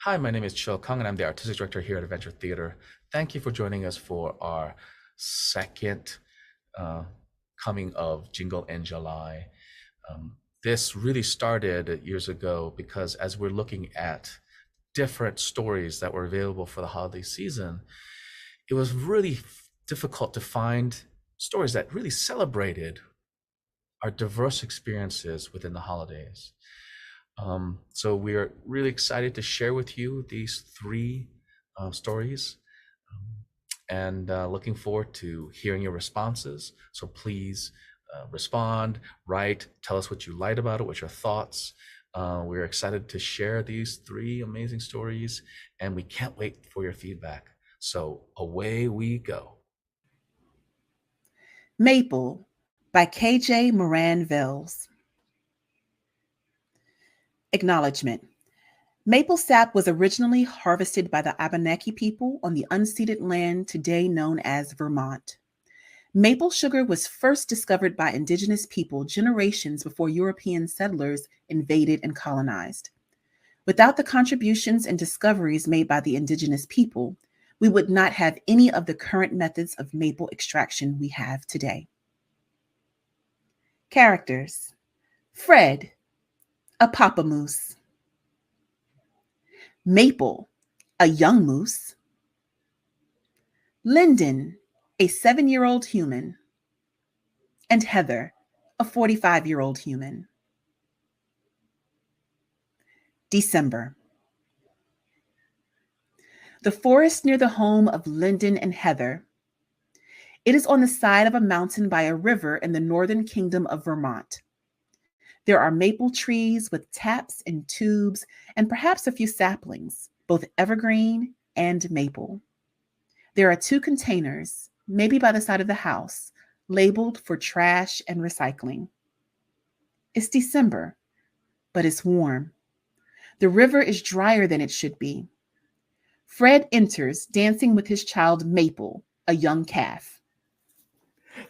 Hi, my name is Chill Kung, and I'm the Artistic Director here at Adventure Theatre. Thank you for joining us for our second uh, coming of Jingle in July. This really started years ago because as we're looking at different stories that were available for the holiday season, it was really difficult to find stories that really celebrated our diverse experiences within the holidays. So we are really excited to share with you these three stories and looking forward to hearing your responses. So please respond, write, tell us what you liked about it, what your thoughts. We're excited to share these three amazing stories and we can't wait for your feedback. So away we go. Maple by K.J. Moran Velz. Acknowledgement. Maple sap was originally harvested by the Abenaki people on the unceded land today known as Vermont. Maple sugar was first discovered by indigenous people generations before European settlers invaded and colonized. Without the contributions and discoveries made by the indigenous people, we would not have any of the current methods of maple extraction we have today. Characters: Fred, a papa moose; Maple, a young moose; Lyndon, a 7-year-old human; and Heather, a 45-year-old human. December. The forest near the home of Lyndon and Heather. It is on the side of a mountain by a river in the northern kingdom of Vermont. There are maple trees with taps and tubes and perhaps a few saplings, both evergreen and maple. There are 2 containers, maybe by the side of the house, labeled for trash and recycling. It's December, but it's warm. The river is drier than it should be. Fred enters, dancing with his child Maple, a young calf.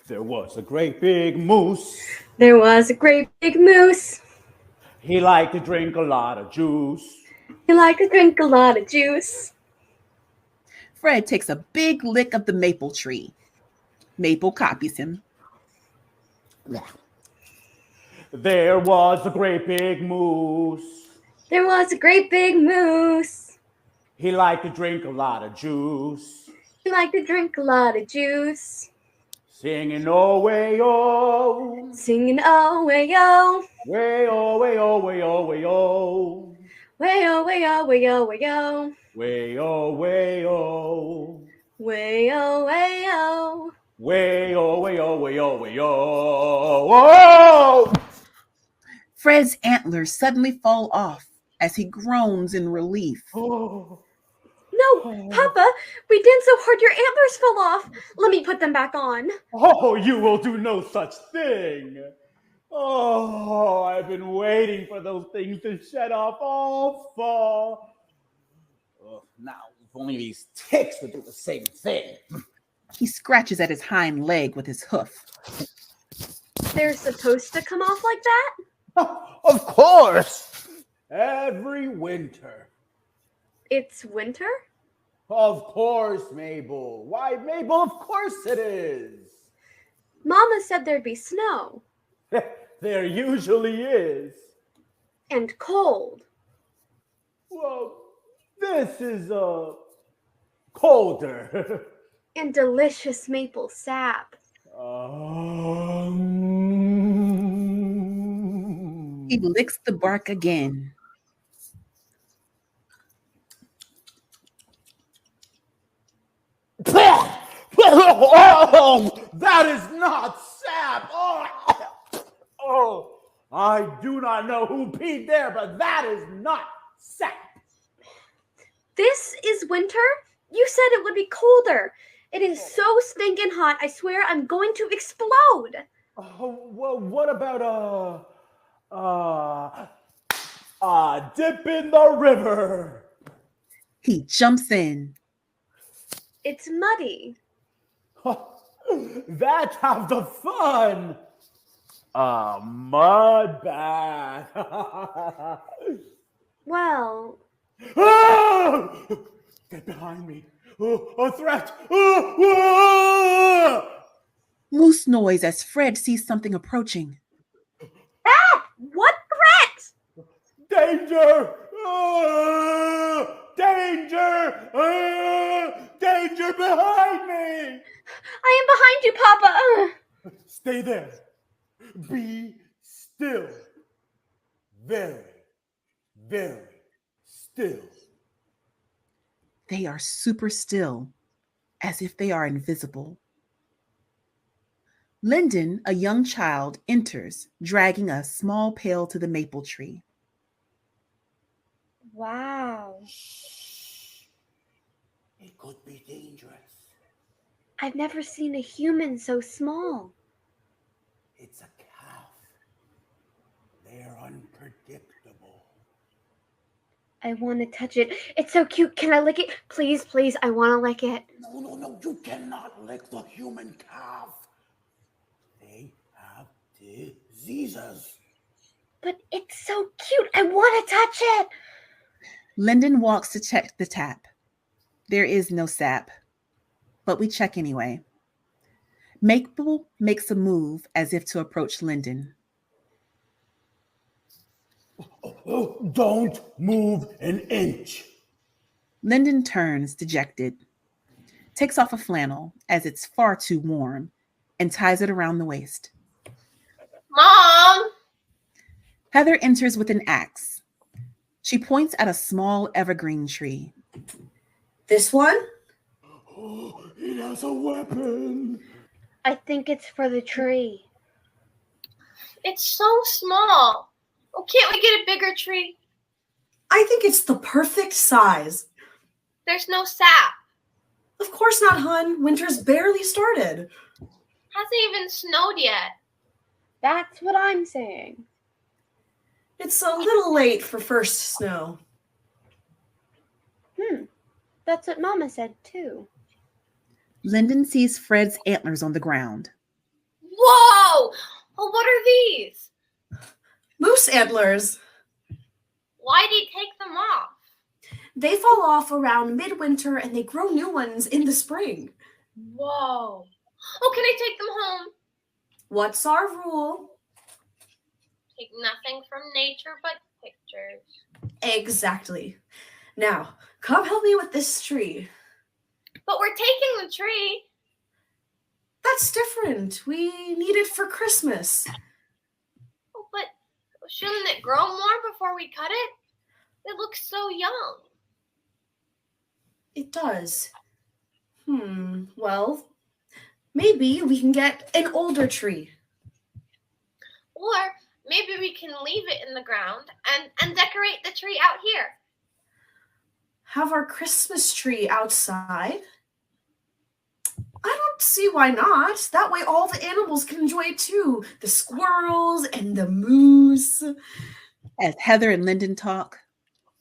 There was a great big moose. There was a great big moose. He liked to drink a lot of juice. He liked to drink a lot of juice. Fred takes a big lick of the maple tree. Maple copies him. There was a great big moose. There was a great big moose. He liked to drink a lot of juice. He liked to drink a lot of juice. Singing oh way oh. Singing oh way oh. Way oh way oh way oh way oh. Way oh way oh way oh way oh. Way oh way oh. Way oh way oh. Way oh way oh way oh way oh. Whoa! Fred's antlers suddenly fall off as he groans in relief. Oh. No, Papa, we danced so hard your antlers fell off. Let me put them back on. Oh, you will do no such thing. Oh, I've been waiting for those things to shed off all fall. Oh, now, if only these ticks would do the same thing. He scratches at his hind leg with his hoof. They're supposed to come off like that? Of course. Every winter. It's winter? Of course, Mabel. Why, Mabel, of course it is. Mama said there'd be snow. There usually is. And cold. Well, this is colder. And delicious maple sap. He licks the bark again. Oh, that is not sap. Oh, I do not know who peed there, but that is not sap. This is winter? You said it would be colder. It is so stinking hot. I swear I'm going to explode. Oh, well, what about dip in the river? He jumps in. It's muddy. That's half the fun. Mud bath. Well, Ah! Get behind me. Oh, a threat. Ah! Moose noise as Fred sees something approaching. Ah! What threat? Danger! Ah! Danger! Ah! Danger behind me! I am behind you, Papa. Stay there. Be still. Very, very still. They are super still, as if they are invisible. Lyndon, a young child, enters, dragging a small pail to the maple tree. Wow. It could be dangerous. I've never seen a human so small. It's a calf. They're unpredictable. I want to touch it. It's so cute. Can I lick it? Please, please. I want to lick it. No. You cannot lick the human calf. They have diseases. But it's so cute. I want to touch it. Lyndon walks to check the tap. There is no sap, but we check anyway. Maple makes a move as if to approach Lyndon. Oh, don't move an inch. Lyndon turns, dejected, takes off a flannel as it's far too warm, and ties it around the waist. Mom! Heather enters with an axe. She points at a small evergreen tree. This one? Oh, it has a weapon. I think it's for the tree. It's so small. Oh, can't we get a bigger tree? I think it's the perfect size. There's no sap. Of course not, hun. Winter's barely started. Hasn't even snowed yet. That's what I'm saying. It's a little late for first snow. That's what Mama said, too. Lyndon sees Fred's antlers on the ground. Whoa! Oh, what are these? Moose antlers. Why'd he take them off? They fall off around midwinter and they grow new ones in the spring. Whoa. Oh, can I take them home? What's our rule? Take nothing from nature but pictures. Exactly. Now, come help me with this tree. But we're taking the tree. That's different. We need it for Christmas. Oh, but shouldn't it grow more before we cut it? It looks so young. It does. Well, maybe we can get an older tree. Or maybe we can leave it in the ground and decorate the tree out here. Have our Christmas tree outside? I don't see why not. That way all the animals can enjoy it too. The squirrels and the moose. As Heather and Lyndon talk,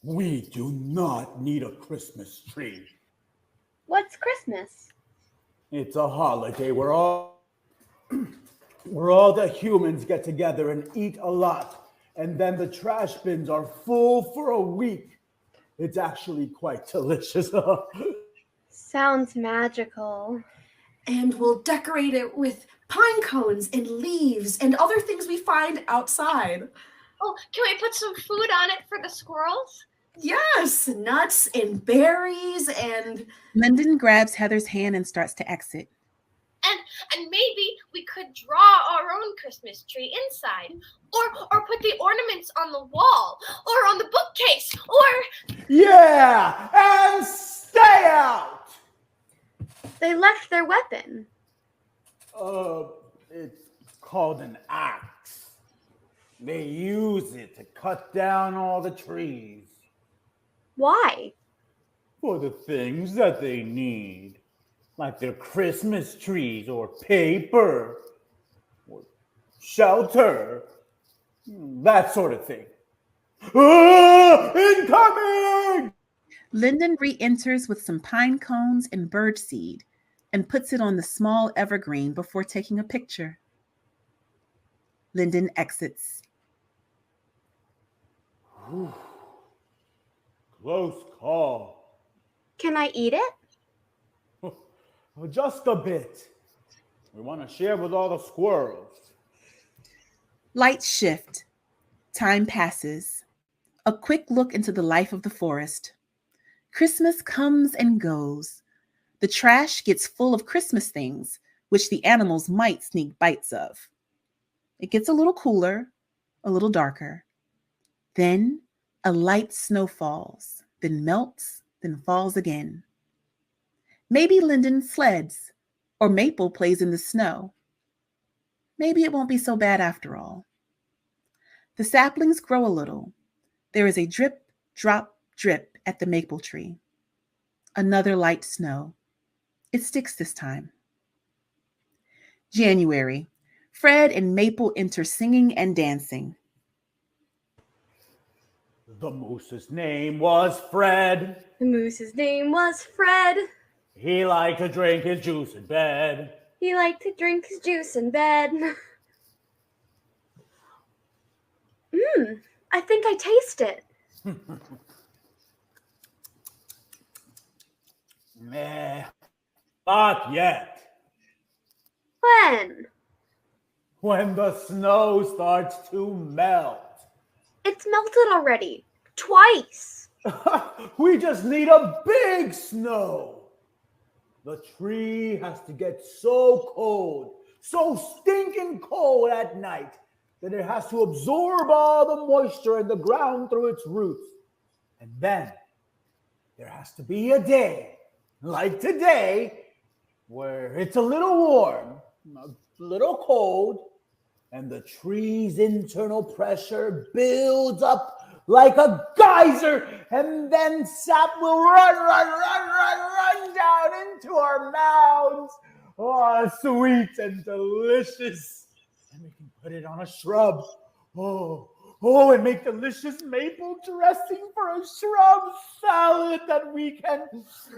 We do not need a Christmas tree. What's Christmas? It's a holiday where all the humans get together and eat a lot, and then the trash bins are full for a week. It's actually quite delicious. Sounds magical. And we'll decorate it with pine cones and leaves and other things we find outside. Oh, can we put some food on it for the squirrels? Yes, nuts and berries and... Lyndon grabs Heather's hand and starts to exit. And maybe we could draw our own Christmas tree inside. Or put the ornaments on the wall. Or on the bookcase. Or... Yeah, and stay out! They left their weapon. It's called an axe. They use it to cut down all the trees Why? for the things that they need, like their Christmas trees or paper or shelter, that sort of thing. Ah, incoming! Lyndon re-enters with some pine cones and birdseed and puts it on the small evergreen before taking a picture. Lyndon exits. close call. Can I eat it? Just a bit. We want to share with all the squirrels. Lights shift. Time passes. A quick look into the life of the forest. Christmas comes and goes. The trash gets full of Christmas things, which the animals might sneak bites of. It gets a little cooler, a little darker. Then a light snow falls, then melts, then falls again. Maybe Linden sleds, or Maple plays in the snow. Maybe it won't be so bad after all. The saplings grow a little. There is a drip, drop, drip at the maple tree. Another light snow. It sticks this time. January. Fred and Maple enter singing and dancing. The moose's name was Fred. The moose's name was Fred. He liked to drink his juice in bed. He liked to drink his juice in bed. I think I taste it. Meh, not yet. When? When the snow starts to melt. It's melted already. Twice. We just need a big snow. The tree has to get so cold, so stinking cold at night, that it has to absorb all the moisture in the ground through its roots. And then there has to be a day, like today, where it's a little warm, a little cold, and the tree's internal pressure builds up like a geyser, and then sap will run down into our mouths. Oh, sweet and delicious. And we can put it on a shrub. Oh, and make delicious maple dressing for a shrub salad that we can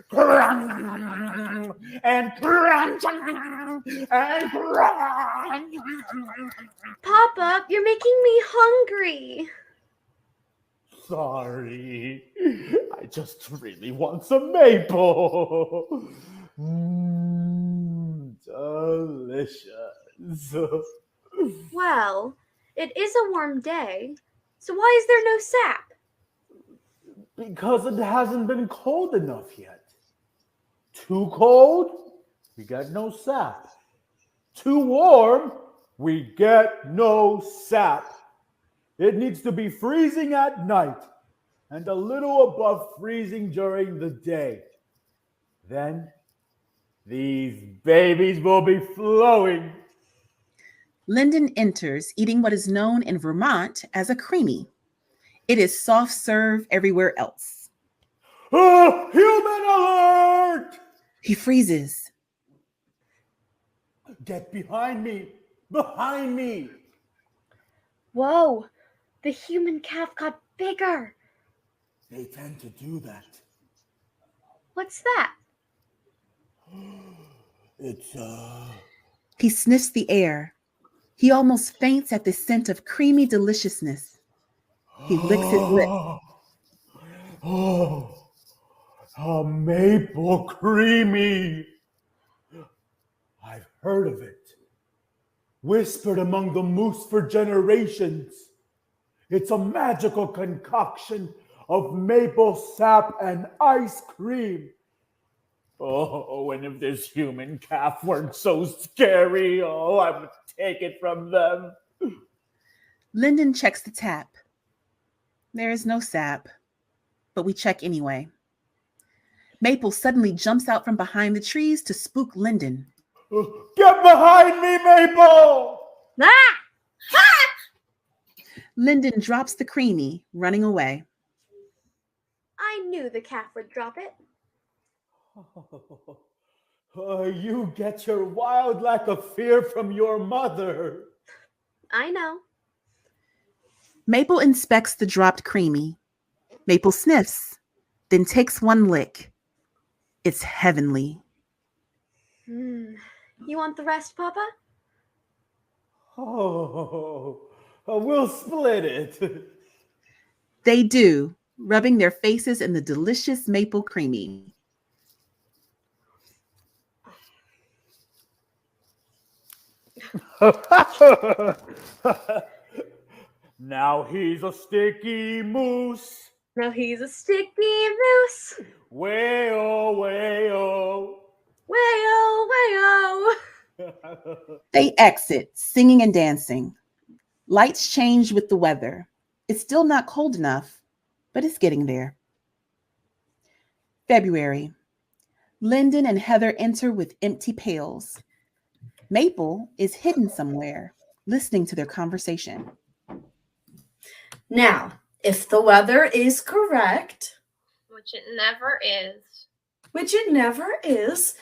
crunch and crunch and crunch. Papa, you're making me hungry. Sorry, I just really want some maple. Delicious. Well, it is a warm day, so why is there no sap? Because it hasn't been cold enough yet. Too cold, we get no sap. Too warm, we get no sap. It needs to be freezing at night and a little above freezing during the day. Then these babies will be flowing. Linden enters, eating what is known in Vermont as a creamy. It is soft serve everywhere else. Oh, human alert! He freezes. Get behind me! Behind me! Whoa, the human calf got bigger. They tend to do that. What's that? It's, He sniffs the air. He almost faints at the scent of creamy deliciousness. He licks his lip. Oh, a maple creamy. I've heard of it. Whispered among the moose for generations. It's a magical concoction of maple sap and ice cream. Oh, and if this human calf weren't so scary, I would take it from them. Linden checks the tap. There is no sap, but we check anyway. Maple suddenly jumps out from behind the trees to spook Linden. Get behind me, Maple! Ah! Linden drops the creamy, running away. I knew the calf would drop it. You get your wild lack of fear from your mother. I know. Maple inspects the dropped creamy. Maple sniffs, then takes one lick. It's heavenly. You want the rest, Papa? Oh, we'll split it. They do, rubbing their faces in the delicious maple creamy. Now he's a sticky moose. Now he's a sticky moose. Way-oh, way-oh. Way-oh, way-oh. They exit, singing and dancing. Lights change with the weather. It's still not cold enough, but it's getting there. February. Lyndon and Heather enter with empty pails. Maple is hidden somewhere, listening to their conversation. Now, if the weather is correct, Which it never is. which it never is,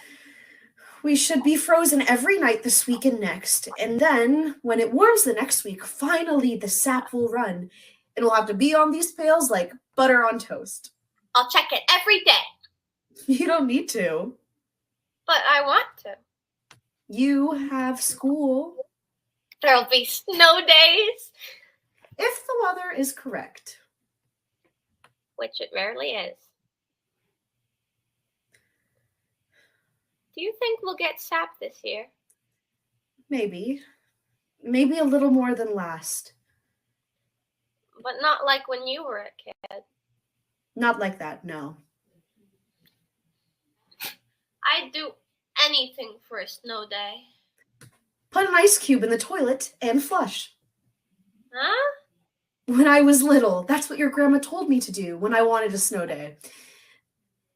we should be frozen every night this week and next. And then, when it warms the next week, finally the sap will run. And we'll have to be on these pails like butter on toast. I'll check it every day. You don't need to. But I want to. You have school. There'll be snow days. If the weather is correct. Which it rarely is. Do you think we'll get sap this year? Maybe. Maybe a little more than last. But not like when you were a kid. Not like that, no. I'd do anything for a snow day. Put an ice cube in the toilet and flush. Huh? When I was little, that's what your grandma told me to do when I wanted a snow day.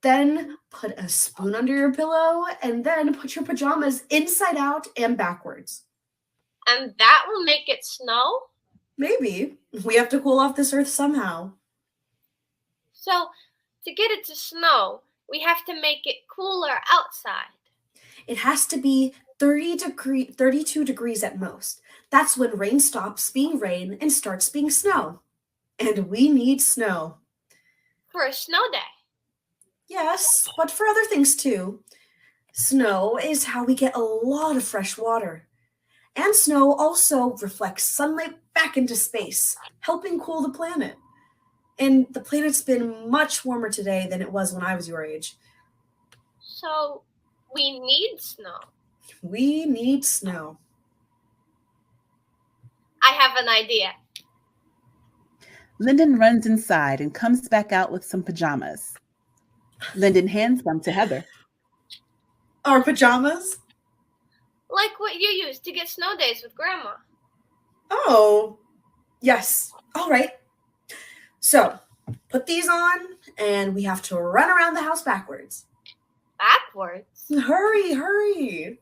Then put a spoon under your pillow and then put your pajamas inside out and backwards. And that will make it snow? Maybe. We have to cool off this earth somehow. So, to get it to snow, we have to make it cooler outside. It has to be 32 degrees at most. That's when rain stops being rain and starts being snow. And we need snow. For a snow day. Yes, but for other things too. Snow is how we get a lot of fresh water. And snow also reflects sunlight back into space, helping cool the planet. And the planet's been much warmer today than it was when I was your age. So, we need snow. We need snow. I have an idea. Lyndon runs inside and comes back out with some pajamas. Lyndon hands them to Heather. Our pajamas? Like what you used to get snow days with Grandma. Oh, yes. All right. So, put these on, and we have to run around the house backwards. Backwards? Hurry, hurry.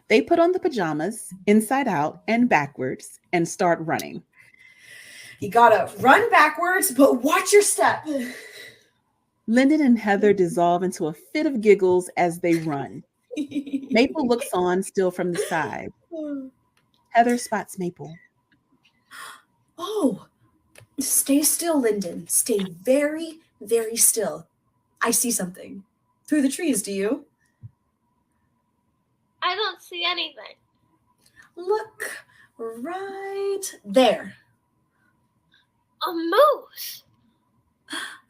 They put on the pajamas, inside out and backwards, and start running. You gotta run backwards, but watch your step. Lyndon and Heather dissolve into a fit of giggles as they run. Maple looks on, still from the side. Heather spots Maple. Oh, stay still, Lyndon. Stay very, very still. I see something. Through the trees, do you? I don't see anything. Look right there. A moose.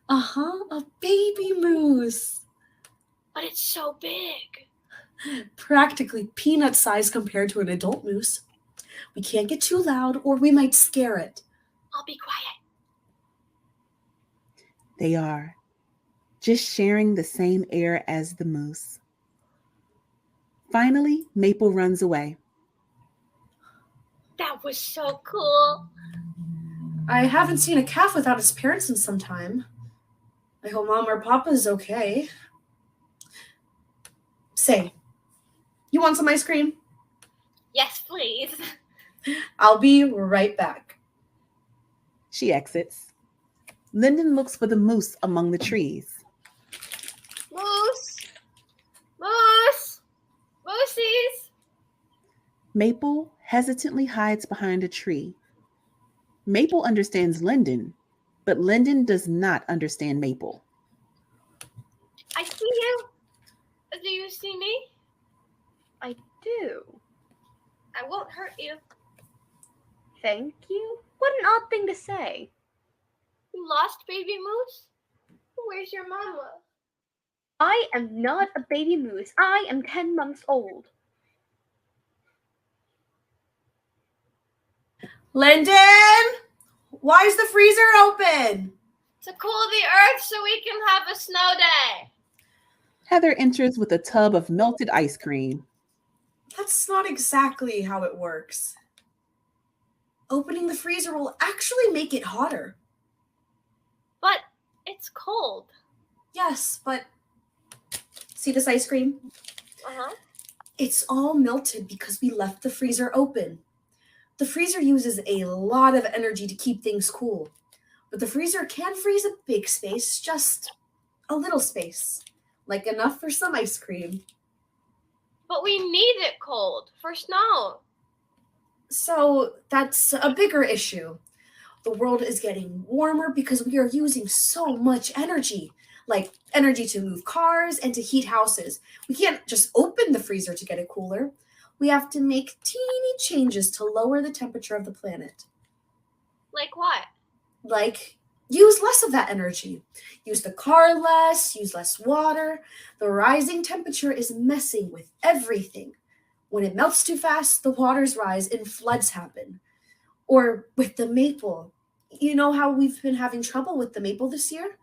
Uh-huh, a baby moose. But it's so big. Practically peanut size compared to an adult moose. We can't get too loud or we might scare it. I'll be quiet. They are, just sharing the same air as the moose. Finally, Maple runs away. That was so cool. I haven't seen a calf without its parents in some time. I hope Mom or Papa is okay. Say, you want some ice cream? Yes, please. I'll be right back. She exits. Lyndon looks for the moose among the trees. Moose. Moose. Moosies. Maple hesitantly hides behind a tree. Maple understands Lyndon, but Lyndon does not understand Maple. I see you. Do you see me? I do. I won't hurt you. Thank you. What an odd thing to say. You lost baby moose? Where's your mama? I am not a baby moose. I am 10 months old. Lyndon, why is the freezer open? To cool the earth so we can have a snow day. Heather enters with a tub of melted ice cream. That's not exactly how it works. Opening the freezer will actually make it hotter. But it's cold. Yes, but see this ice cream? Uh-huh. It's all melted because we left the freezer open. The freezer uses a lot of energy to keep things cool, but the freezer can freeze a big space, just a little space, like enough for some ice cream. But we need it cold for snow. So that's a bigger issue. The world is getting warmer because we are using so much energy, like energy to move cars and to heat houses. We can't just open the freezer to get it cooler. We have to make teeny changes to lower the temperature of the planet. Like what? Like use less of that energy. Use the car less, use less water. The rising temperature is messing with everything. When it melts too fast, the waters rise and floods happen. Or with the maple. You know how we've been having trouble with the maple this year?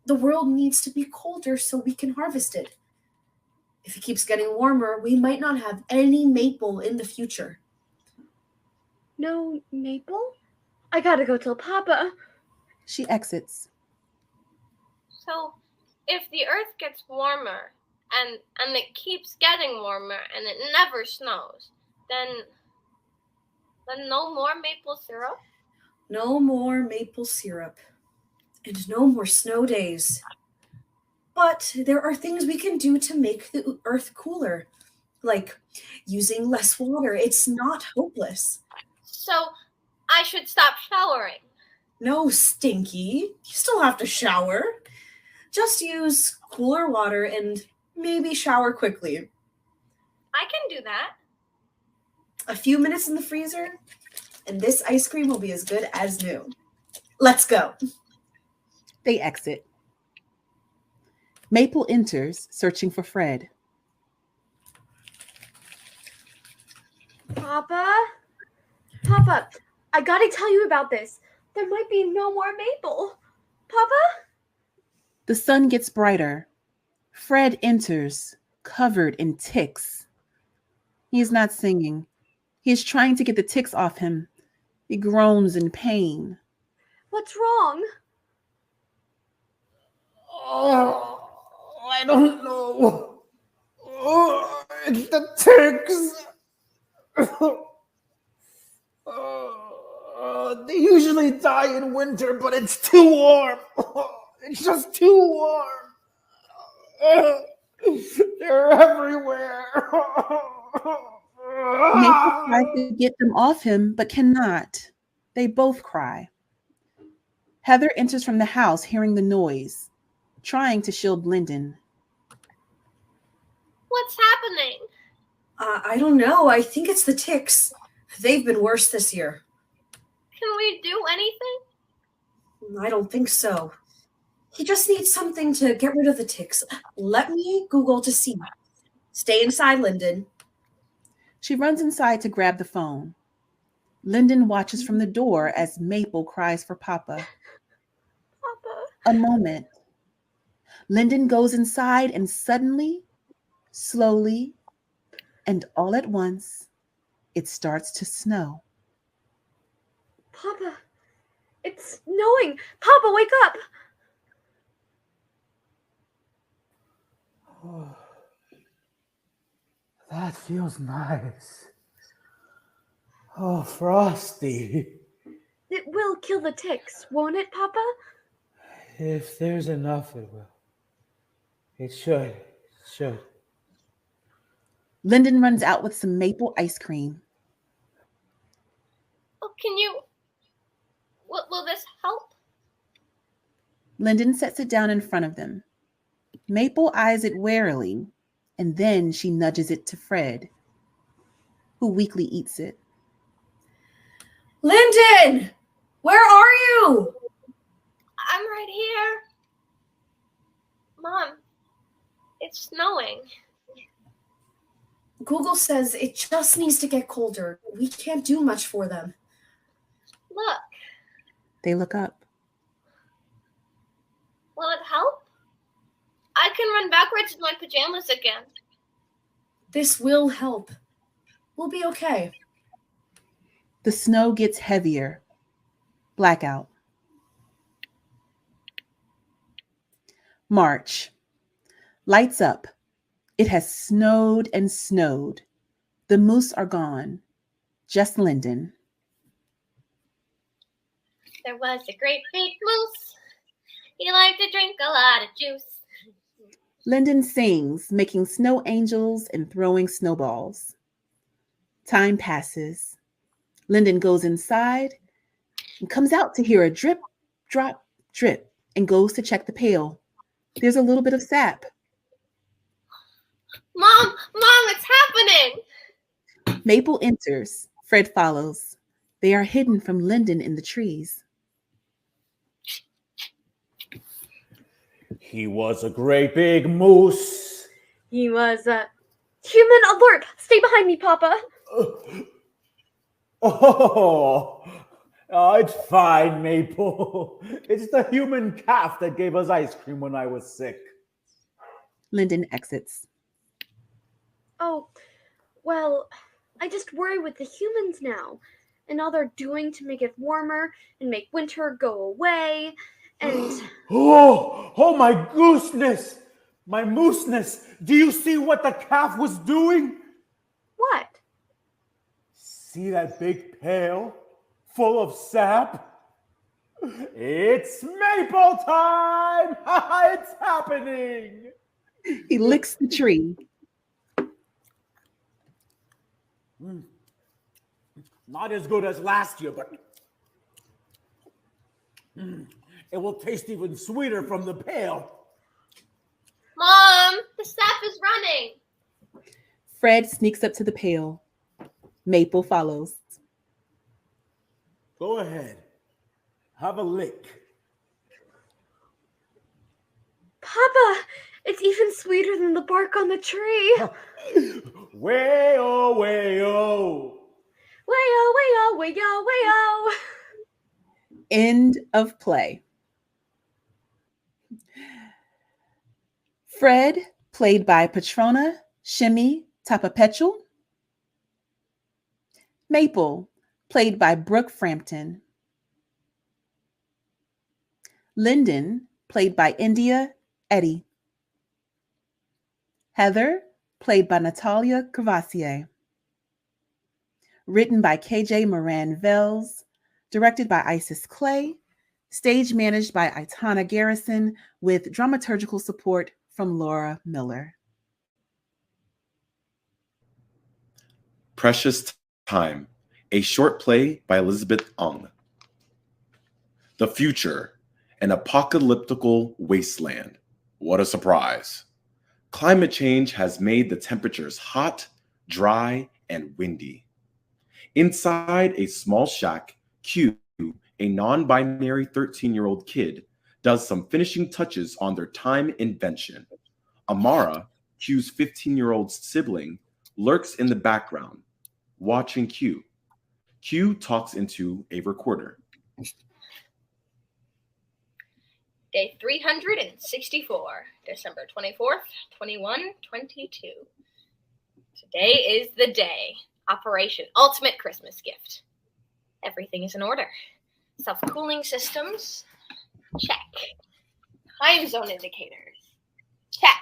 The world needs to be colder so we can harvest it. If it keeps getting warmer, we might not have any maple in the future. No maple? I gotta go tell Papa. She exits. So if the earth gets warmer and it keeps getting warmer and it never snows, then no more maple syrup? No more maple syrup. And no more snow days. But there are things we can do to make the earth cooler, like using less water. It's not hopeless. So I should stop showering. No, Stinky. You still have to shower. Just use cooler water and maybe shower quickly. I can do that. A few minutes in the freezer, and this ice cream will be as good as new. Let's go. They exit. Maple enters, searching for Fred. Papa? Papa, I gotta tell you about this. There might be no more maple. Papa? The sun gets brighter. Fred enters, covered in ticks. He is not singing. He is trying to get the ticks off him. He groans in pain. What's wrong? Oh, I don't know. Oh, it's the ticks. They usually die in winter, but it's too warm. It's just too warm. They're everywhere. Maple tries to get them off him, but cannot. They both cry. Heather enters from the house, hearing the noise, trying to shield Lyndon. What's happening? I don't know. I think it's the ticks. They've been worse this year. Can we do anything? I don't think so. He just needs something to get rid of the ticks. Let me Google to see. Stay inside, Lyndon. She runs inside to grab the phone. Lyndon watches from the door as Maple cries for Papa. Papa? A moment. Lyndon goes inside and suddenly, slowly, and all at once, it starts to snow. Papa, it's snowing. Papa, wake up. Oh, that feels nice. Oh, Frosty. It will kill the ticks, won't it, Papa? If there's enough, it will. It should. It should. Lyndon runs out with some maple ice cream. Oh, can you... Will this help? Lyndon sets it down in front of them. Maple eyes it warily, and then she nudges it to Fred, who weakly eats it. Lyndon! Where are you? right here. Mom, it's snowing. Google says it just needs to get colder. We can't do much for them. Look, They look up. will it help? I can run backwards in my pajamas again. This will help. We'll be okay. The snow gets heavier. Blackout. March. Lights up. It has snowed and snowed. The moose are gone. Just Lyndon. There was a great big moose. He liked to drink a lot of juice. Lyndon sings, making snow angels and throwing snowballs. Time passes. Lyndon goes inside and comes out to hear a drip, drop, drip, and goes to check the pail. There's a little bit of sap. Mom, it's happening. Maple enters. Fred follows. They are hidden from Lyndon in the trees. He was a great big moose. He was a human alert. Stay behind me, Papa. It's fine, Maple. It's the human calf that gave us ice cream when I was sick. Lyndon exits. Oh, well, I just worry with the humans now and all they're doing to make it warmer and make winter go away. And Oh my gooseness, my mooseness. Do you see what the calf was doing? what? See that big pail full of sap? It's maple time! It's happening! He licks the tree. Not as good as last year, but it will taste even sweeter from the pail. Mom, the sap is running. Fred sneaks up to the pail. Maple follows. Go ahead. Have a lick. Papa, it's even sweeter than the bark on the tree. Way-o, way-o. Way-o, way-o, way-o, way-o. End of play. Fred, played by Patrona Shimmy Tapapechul. Maple, played by Brooke Frampton. Lyndon, played by India Eddy. Heather, played by Natalia Cavassier. Written by KJ Moran Velz. Directed by Isis Clay. Stage managed by Itana Garrison with dramaturgical support from Laura Miller. Precious Time, a short play by Elizabeth Ung. The future, an apocalyptical wasteland. What a surprise. Climate change has made the temperatures hot, dry, and windy. Inside a small shack, Q, a non-binary 13-year-old kid, does some finishing touches on their time invention. Amara, Q's 15-year-old sibling, lurks in the background, watching Q. Q talks into a recorder. Day 364, December 24th, 2122. Today is the day. Operation Ultimate Christmas Gift. Everything is in order. Self-cooling systems, check. Time zone indicators, check.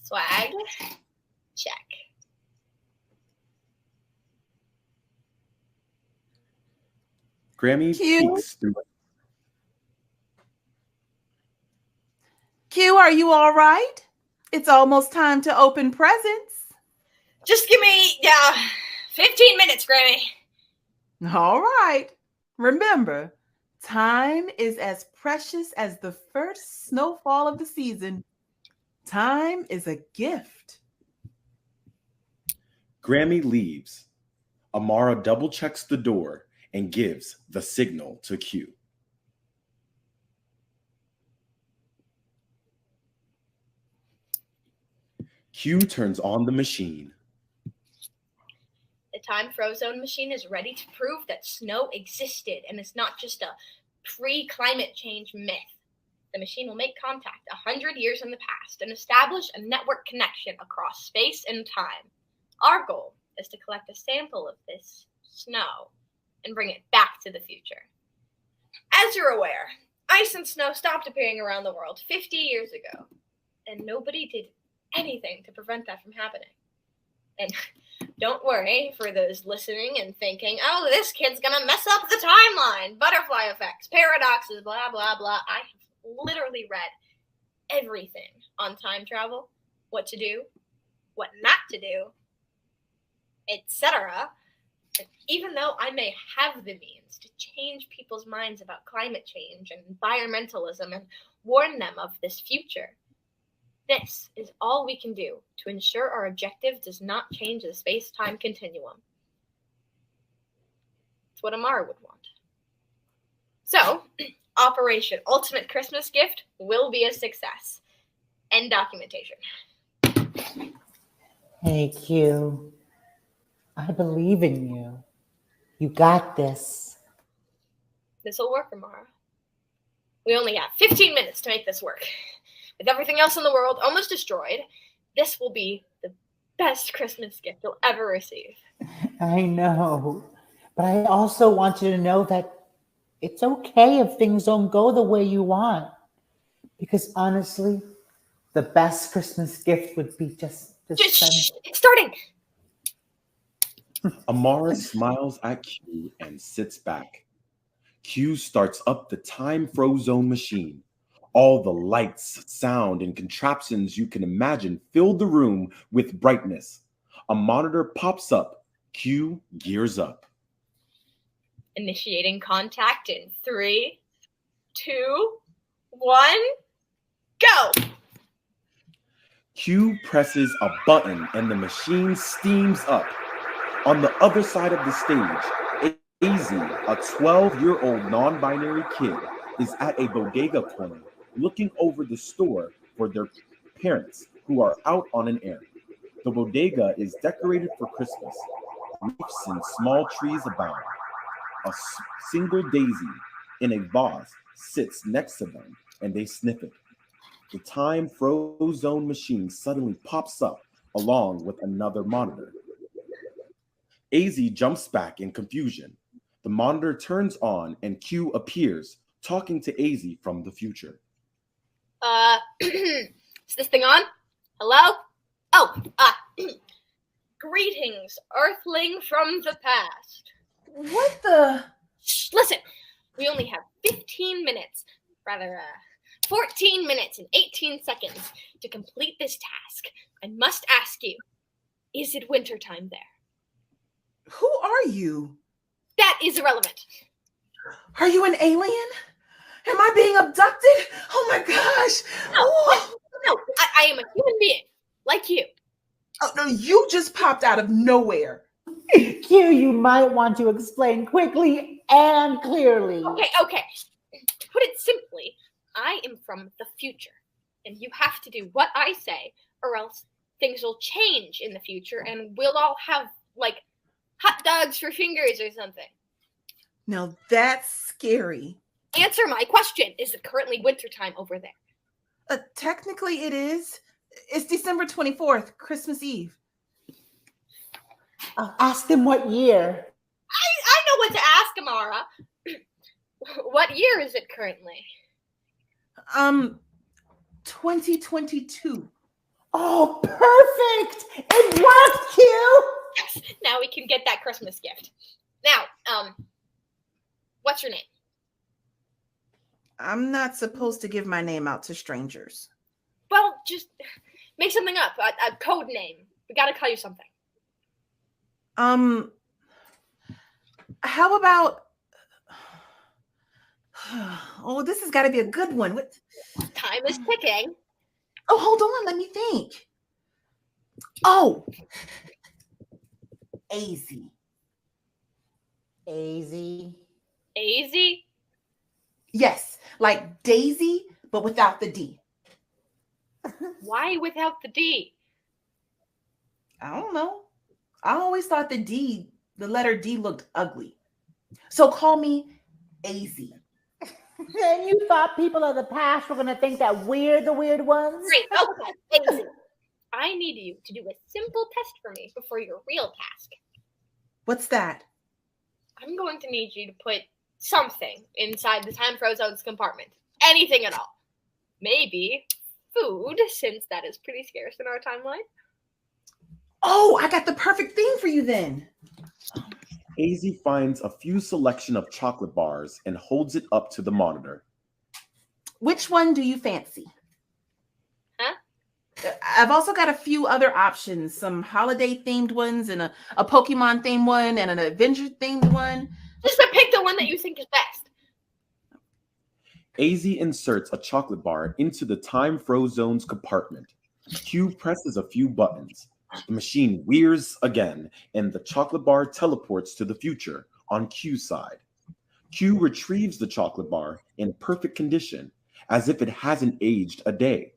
Swag, check. Grammy Q? peeks through. Q, are you all right? It's almost time to open presents. Just give me 15 minutes, Grammy. All right. Remember, time is as precious as the first snowfall of the season. Time is a gift. Grammy leaves. Amara double checks the door and gives the signal to Q. Q turns on the machine. The time frozone machine is ready to prove that snow existed and is not just a pre-climate change myth. The machine will make contact 100 years in the past and establish a network connection across space and time. Our goal is to collect a sample of this snow and bring it back to the future. As you're aware, ice and snow stopped appearing around the world 50 years ago, and nobody did anything to prevent that from happening. And don't worry for those listening and thinking, oh, this kid's gonna mess up the timeline, butterfly effects, paradoxes, blah, blah, blah. I have literally read everything on time travel, what to do, what not to do, etc. Even though I may have the means to change people's minds about climate change and environmentalism and warn them of this future, this is all we can do to ensure our objective does not change the space-time continuum. It's what Amara would want. So, Operation Ultimate Christmas Gift will be a success. End documentation. Hey, Q. I believe in you. You got this. This'll work, Amara. We only have 15 minutes to make this work. With everything else in the world almost destroyed, this will be the best Christmas gift you'll ever receive. I know. But I also want you to know that it's okay if things don't go the way you want. Because honestly, the best Christmas gift would be just Shh, it's starting! Amara smiles at Q and sits back. Q starts up the time frozone machine. All the lights, sound, and contraptions you can imagine fill the room with brightness. A monitor pops up. Q gears up. Initiating contact in 3, 2, 1, go! Q presses a button and the machine steams up. On the other side of the stage, AZ, a 12-year-old non-binary kid, is at a bodega corner looking over the store for their parents who are out on an errand. The bodega is decorated for Christmas. Roofs and small trees abound. A single daisy in a vase sits next to them and they sniff it. The time frozone machine suddenly pops up along with another monitor. AZ jumps back in confusion. The monitor turns on and Q appears, talking to AZ from the future. Is this thing on? Hello? Oh, greetings, Earthling from the past. What the? Shh, listen, we only have 14 minutes and 18 seconds to complete this task. I must ask you, is it wintertime there? Who are you? That is irrelevant. Are you an alien? Am I being abducted? Oh my gosh. No, I am a human being, like you. Oh no, you just popped out of nowhere. Q, you might want to explain quickly and clearly. Okay. To put it simply, I am from the future, and you have to do what I say, or else things will change in the future, and we'll all have, like, hot dogs for fingers or something. Now that's scary. Answer my question. Is it currently wintertime over there? Technically it is. It's December 24th, Christmas Eve. Ask them what year. I know what to ask, Amara. What year is it currently? 2022. Oh, perfect! It worked, Q! Yes, now we can get that Christmas gift. Now, what's your name? I'm not supposed to give my name out to strangers. Well, just make something up, a code name. We gotta call you something. How about... Oh, this has got to be a good one. What? Time is ticking. Oh, hold on. Let me think. Oh. AZ. AZ. AZ? Yes, like Daisy, but without the D. Why without the D? I don't know. I always thought the letter D looked ugly. So call me AZ. And you thought people of the past were going to think that we're the weird ones? Great. Okay. Easy. I need you to do a simple test for me before your real task. What's that? I'm going to need you to put something inside the time frozone's compartment. Anything at all. Maybe food, since that is pretty scarce in our timeline. Oh, I got the perfect thing for you then. AZ finds a few selection of chocolate bars and holds it up to the monitor. Which one do you fancy? Huh? I've also got a few other options, some holiday themed ones and a Pokemon themed one and an adventure themed one. Just pick the one that you think is best. AZ inserts a chocolate bar into the time frozone's compartment. Q presses a few buttons. The machine whirs again, and the chocolate bar teleports to the future on Q's side. Q retrieves the chocolate bar in perfect condition, as if it hasn't aged a day.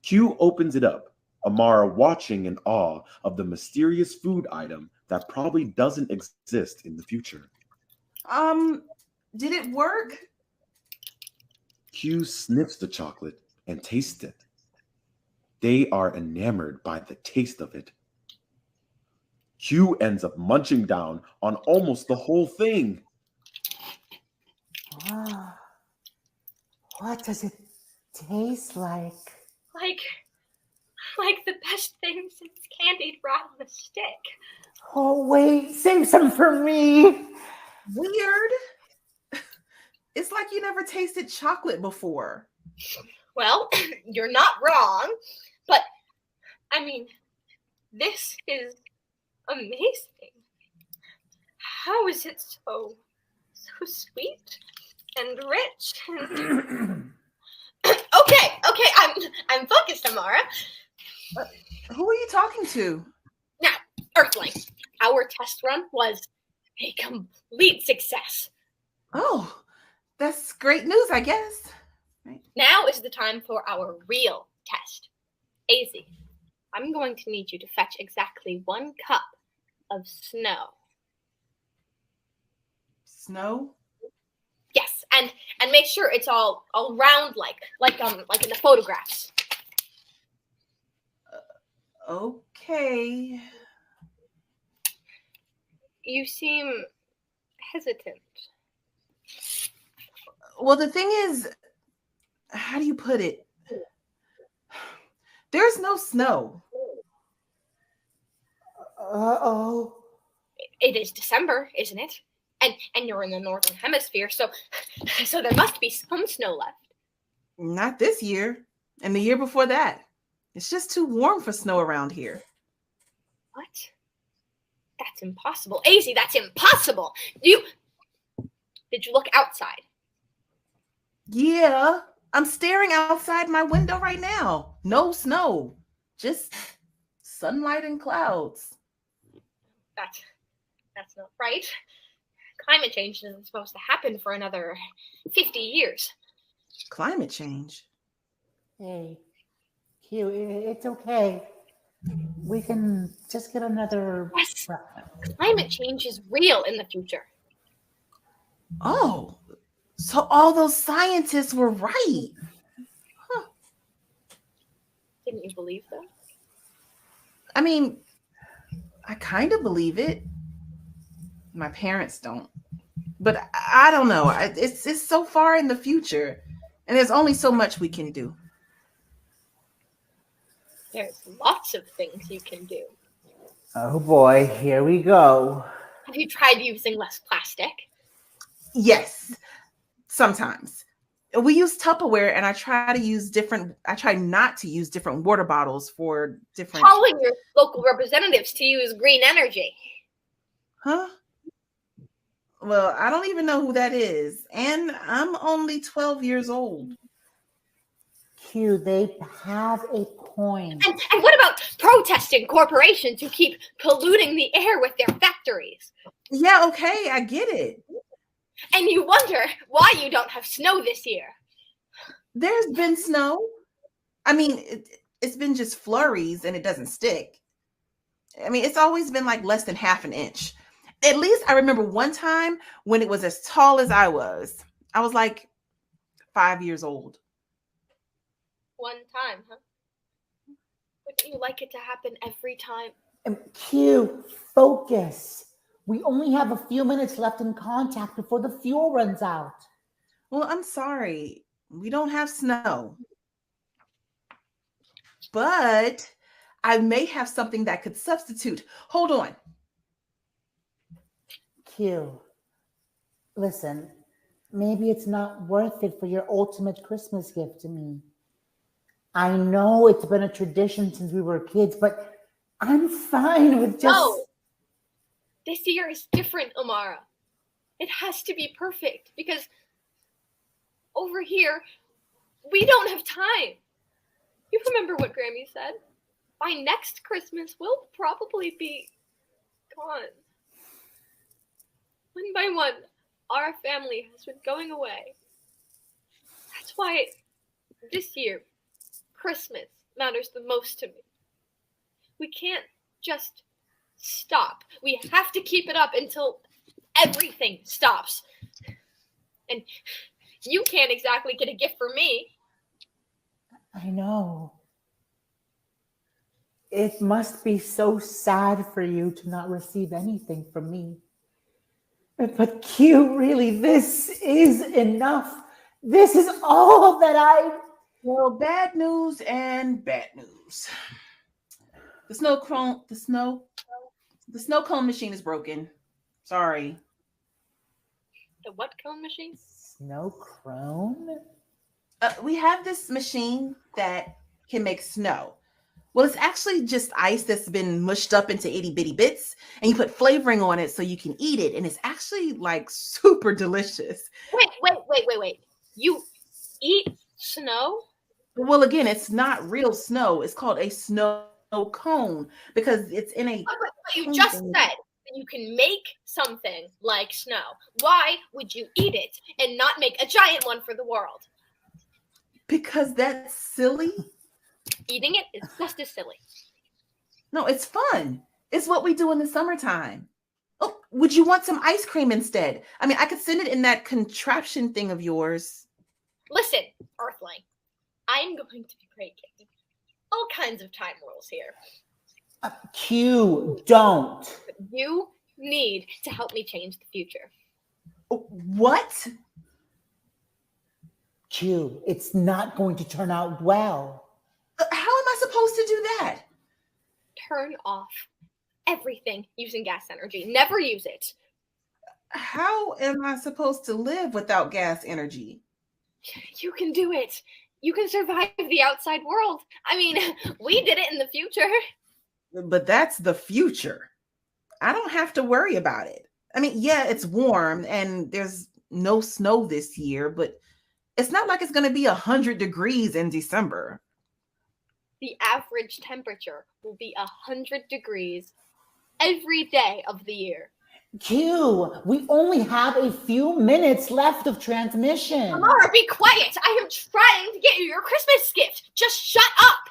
Q opens it up, Amara watching in awe of the mysterious food item that probably doesn't exist in the future. Did it work? Q sniffs the chocolate and tastes it. They are enamored by the taste of it. Q ends up munching down on almost the whole thing. Wow. What does it taste like? Like the best thing since candied rat on a stick. Oh, wait, save some for me. Weird. It's like you never tasted chocolate before. Well, you're not wrong, but I mean, this is amazing. How is it so sweet and rich? And... okay, I'm focused, Amara. Who are you talking to? Now, Earthling, our test run was a complete success. Oh, that's great news, I guess. Right. Now is the time for our real test. AZ, I'm going to need you to fetch exactly 1 cup of snow. Snow? Yes, and make sure it's all round like in the photographs. Okay. You seem hesitant. Well, the thing is, how do you put it? There's no snow. Uh-oh. It is December, isn't it? And you're in the northern hemisphere, so there must be some snow left. Not this year. And the year before that. It's just too warm for snow around here. What? That's impossible. AZ, that's impossible. Did you look outside? Yeah, I'm staring outside my window right now. No snow, just sunlight and clouds. That's not right. Climate change isn't supposed to happen for another 50 years. Climate change? Hey, Q, it's okay. We can just get another... Yes, climate change is real in the future. Oh, so all those scientists were right. Huh. Didn't you believe them? I mean, I kind of believe it. My parents don't. But I don't know. It's so far in the future, and there's only so much we can do. There's lots of things you can do. Oh boy, here we go. Have you tried using less plastic? Yes, sometimes. We use Tupperware, and I try not to use different water bottles for different... Calling your local representatives to use green energy. Huh? Well, I don't even know who that is. And I'm only 12 years old. Q, they have a point. And what about protesting corporations who keep polluting the air with their factories? Yeah, okay, I get it. And you wonder why you don't have snow this year. There's been snow. I mean, it's been just flurries and it doesn't stick. I mean, it's always been like less than half an inch. At least I remember one time when it was as tall as I was. I was like 5 years old. One time, huh? Wouldn't you like it to happen every time? Q, focus. We only have a few minutes left in contact before the fuel runs out. Well, I'm sorry. We don't have snow. But I may have something that could substitute. Hold on. Q, listen, maybe it's not worth it for your ultimate Christmas gift to me. I know it's been a tradition since we were kids, but I'm fine with just... No! This year is different, Amara. It has to be perfect because over here, we don't have time. You remember what Grammy said? By next Christmas, we'll probably be gone. One by one, our family has been going away. That's why this year, Christmas matters the most to me. We can't just stop. We have to keep it up until everything stops. And you can't exactly get a gift for me. I know. It must be so sad for you to not receive anything from me. But Q, really, this is enough. This is all that I... Well, bad news and bad news. The snow cone machine is broken. Sorry. The what cone machine? Snow cone? We have this machine that can make snow. Well, it's actually just ice that's been mushed up into itty bitty bits, and you put flavoring on it so you can eat it, and it's actually like super delicious. Wait. You eat snow? Well, again, it's not real snow. It's called a snow cone because it's in a... But you just said that you can make something like snow. Why would you eat it and not make a giant one for the world? Because that's silly. Eating it is just as silly. No, it's fun. It's what we do in the summertime. Oh, would you want some ice cream instead? I mean, I could send it in that contraption thing of yours. Listen, Earthling, I'm going to be breaking all kinds of time rules here. Q, don't. But you need to help me change the future. What? Q, it's not going to turn out well. How am I supposed to do that? Turn off everything using gas energy. Never use it. How am I supposed to live without gas energy? You can do it. You can survive the outside world. I mean, we did it in the future. But that's the future. I don't have to worry about it. I mean, yeah, it's warm and there's no snow this year, but it's not like it's going to be 100 degrees in December. The average temperature will be 100 degrees every day of the year. Q, we only have a few minutes left of transmission. Amara, be quiet. I am trying to get you your Christmas gift. Just shut up.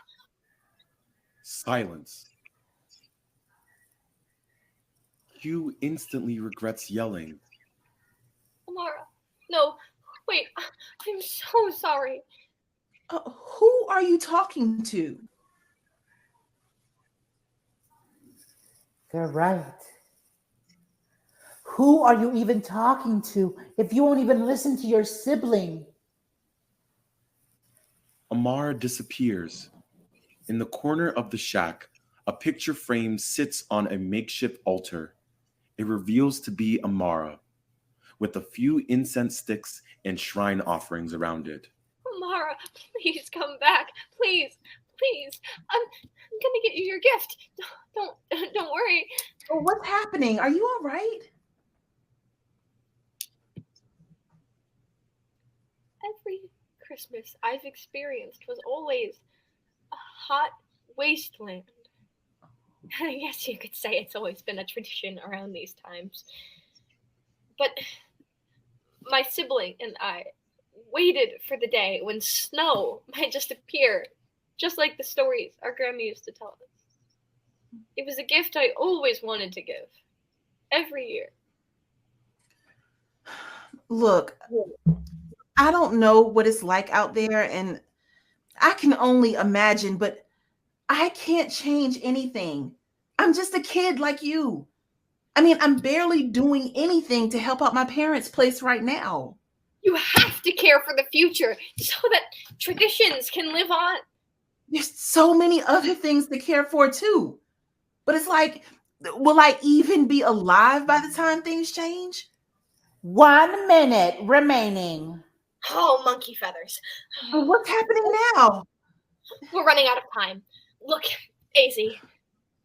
Silence. Q instantly regrets yelling. Amara, no, wait. I'm so sorry. Who are you talking to? They're right. Who are you even talking to if you won't even listen to your sibling? Amara disappears. In the corner of the shack, a picture frame sits on a makeshift altar. It reveals to be Amara, with a few incense sticks and shrine offerings around it. Amara, please come back. Please. I'm gonna get you your gift. Don't worry. What's happening? Are you all right? Every Christmas I've experienced was always a hot wasteland. I guess you could say it's always been a tradition around these times. But my sibling and I waited for the day when snow might just appear, just like the stories our grandma used to tell us. It was a gift I always wanted to give. Every year. Look, I don't know what it's like out there, and I can only imagine, but I can't change anything. I'm just a kid like you. I mean, I'm barely doing anything to help out my parents' place right now. You have to care for the future so that traditions can live on. There's so many other things to care for too. But it's like, will I even be alive by the time things change? 1 minute remaining. Oh, monkey feathers. But what's happening now? We're running out of time. Look, Daisy,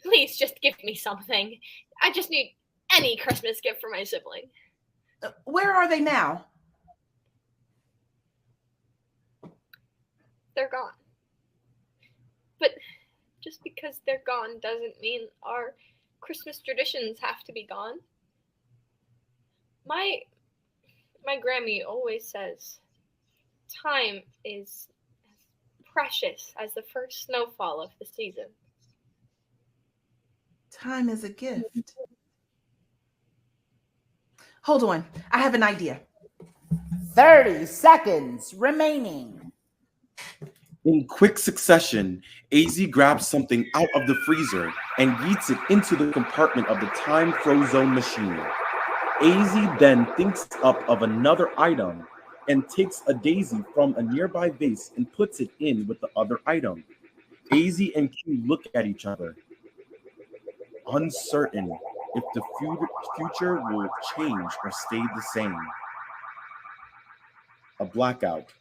please just give me something. I just need any Christmas gift for my sibling. Where are they now? They're gone. But just because they're gone doesn't mean our Christmas traditions have to be gone. My Grammy always says time is as precious as the first snowfall of the season. Time is a gift. Hold on, I have an idea. 30 seconds remaining. In quick succession, AZ grabs something out of the freezer and yeets it into the compartment of the time frozen machine. AZ then thinks up of another item and takes a daisy from a nearby vase and puts it in with the other item. AZ and Q look at each other, uncertain if the future will change or stay the same. A blackout.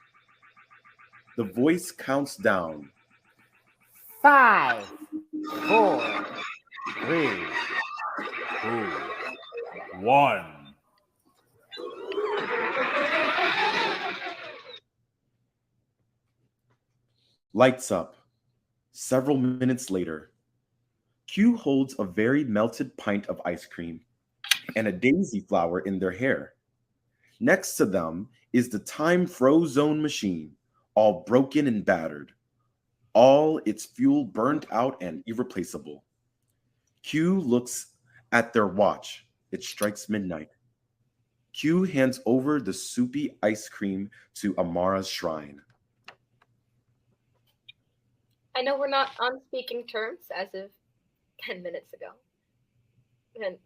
The voice counts down. 5, 4, 3, 2, 1. Lights up. Several minutes later, Q holds a very melted pint of ice cream and a daisy flower in their hair. Next to them is the time frozen machine, all broken and battered, all its fuel burned out and irreplaceable. Q looks at their watch. It strikes midnight. Q hands over the soupy ice cream to Amara's shrine. I know we're not on speaking terms as of 10 minutes ago. And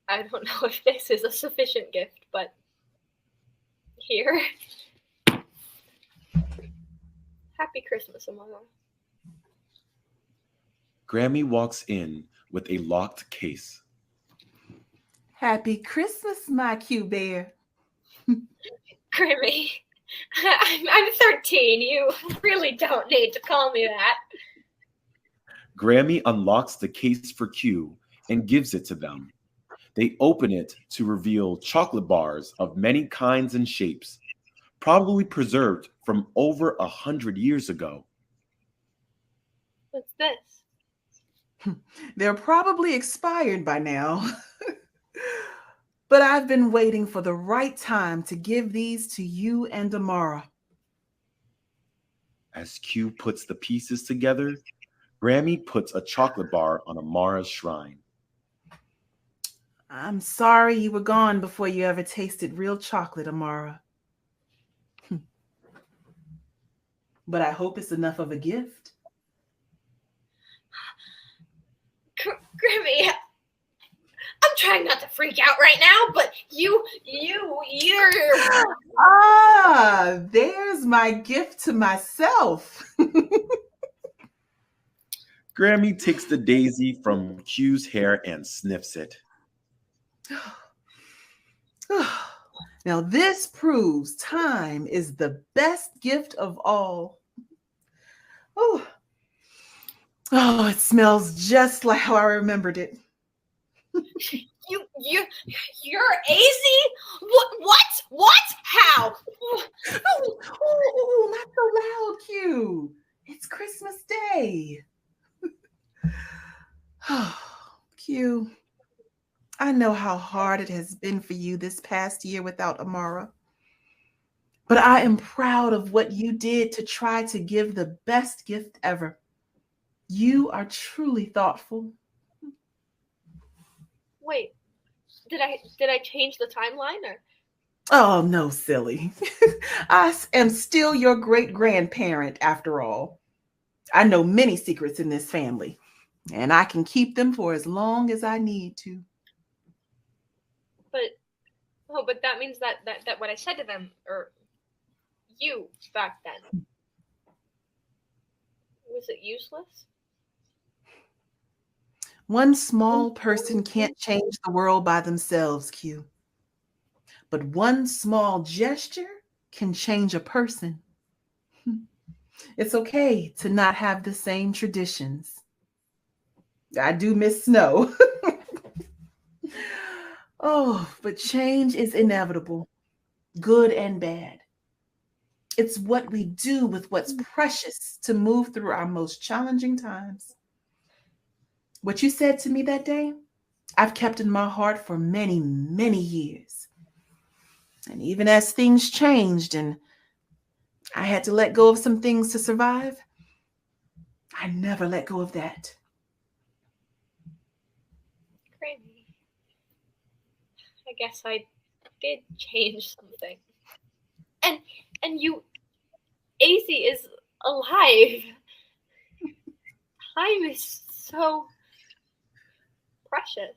I don't know if this is a sufficient gift, but here. Happy Christmas, Amara. Grammy walks in with a locked case. Happy Christmas, my Q bear. Grammy, I'm 13. You really don't need to call me that. Grammy unlocks the case for Q and gives it to them. They open it to reveal chocolate bars of many kinds and shapes, probably preserved from over 100 years ago. What's this? They're probably expired by now. But I've been waiting for the right time to give these to you and Amara. As Q puts the pieces together, Grammy puts a chocolate bar on Amara's shrine. I'm sorry you were gone before you ever tasted real chocolate, Amara. But I hope it's enough of a gift. Grammy, I'm trying not to freak out right now, but you're... Ah, there's my gift to myself. Grammy takes the daisy from Q's hair and sniffs it. Now this proves time is the best gift of all. Oh, it smells just like how I remembered it. You're AZ? What? How? Oh, not so loud, Q. It's Christmas Day. Q, I know how hard it has been for you this past year without Amara. But I am proud of what you did to try to give the best gift ever. You are truly thoughtful. Wait, did I change the timeline or? Oh, no, silly. I am still your great grandparent after all. I know many secrets in this family, and I can keep them for as long as I need to. But that means that what I said to them, or you back then, was it useless? One small person can't change the world by themselves, Q. But one small gesture can change a person. It's okay to not have the same traditions. I do miss snow. Oh, but change is inevitable, good and bad. It's what we do with what's precious to move through our most challenging times. What you said to me that day, I've kept in my heart for many, many years. And even as things changed and I had to let go of some things to survive, I never let go of that. Crazy. I guess I did change something. And you, AC is alive. Time is so precious.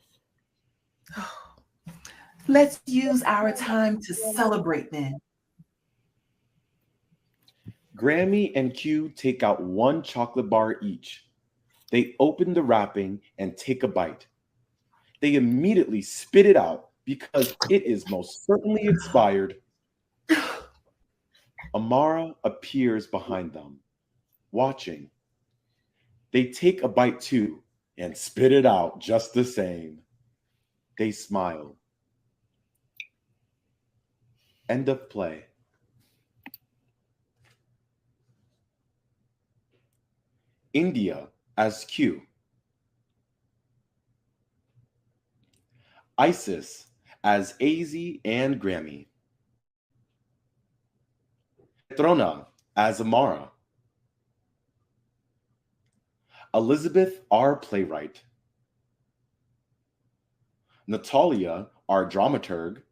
Let's use our time to celebrate then. Grammy and Q take out one chocolate bar each. They open the wrapping and take a bite. They immediately spit it out because it is most certainly expired. Amara appears behind them, watching. They take a bite too and spit it out just the same. They smile. End of play. India as Q. Isis as AZ and Grammy. Petrona as Amara. Elizabeth, our playwright. Natalia, our dramaturg.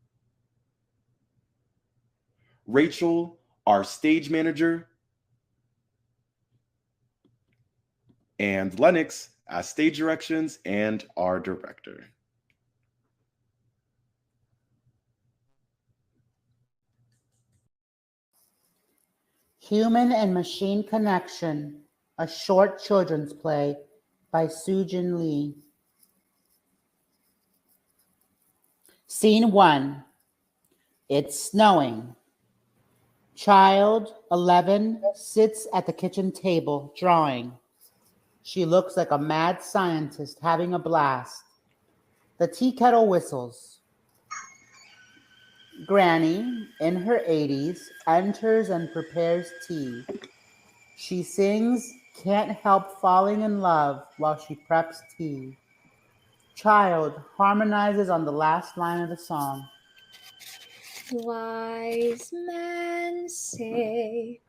Rachel, our stage manager. And Lennox as stage directions and our director. Human and Machine Connection, a short children's play by Sujin Lee. Scene 1. It's snowing. Child 11 sits at the kitchen table drawing. She looks like a mad scientist having a blast. The tea kettle whistles. Granny, in her 80s, enters and prepares tea. She sings Can't Help Falling in Love while she preps tea. Child harmonizes on the last line of the song. Wise men say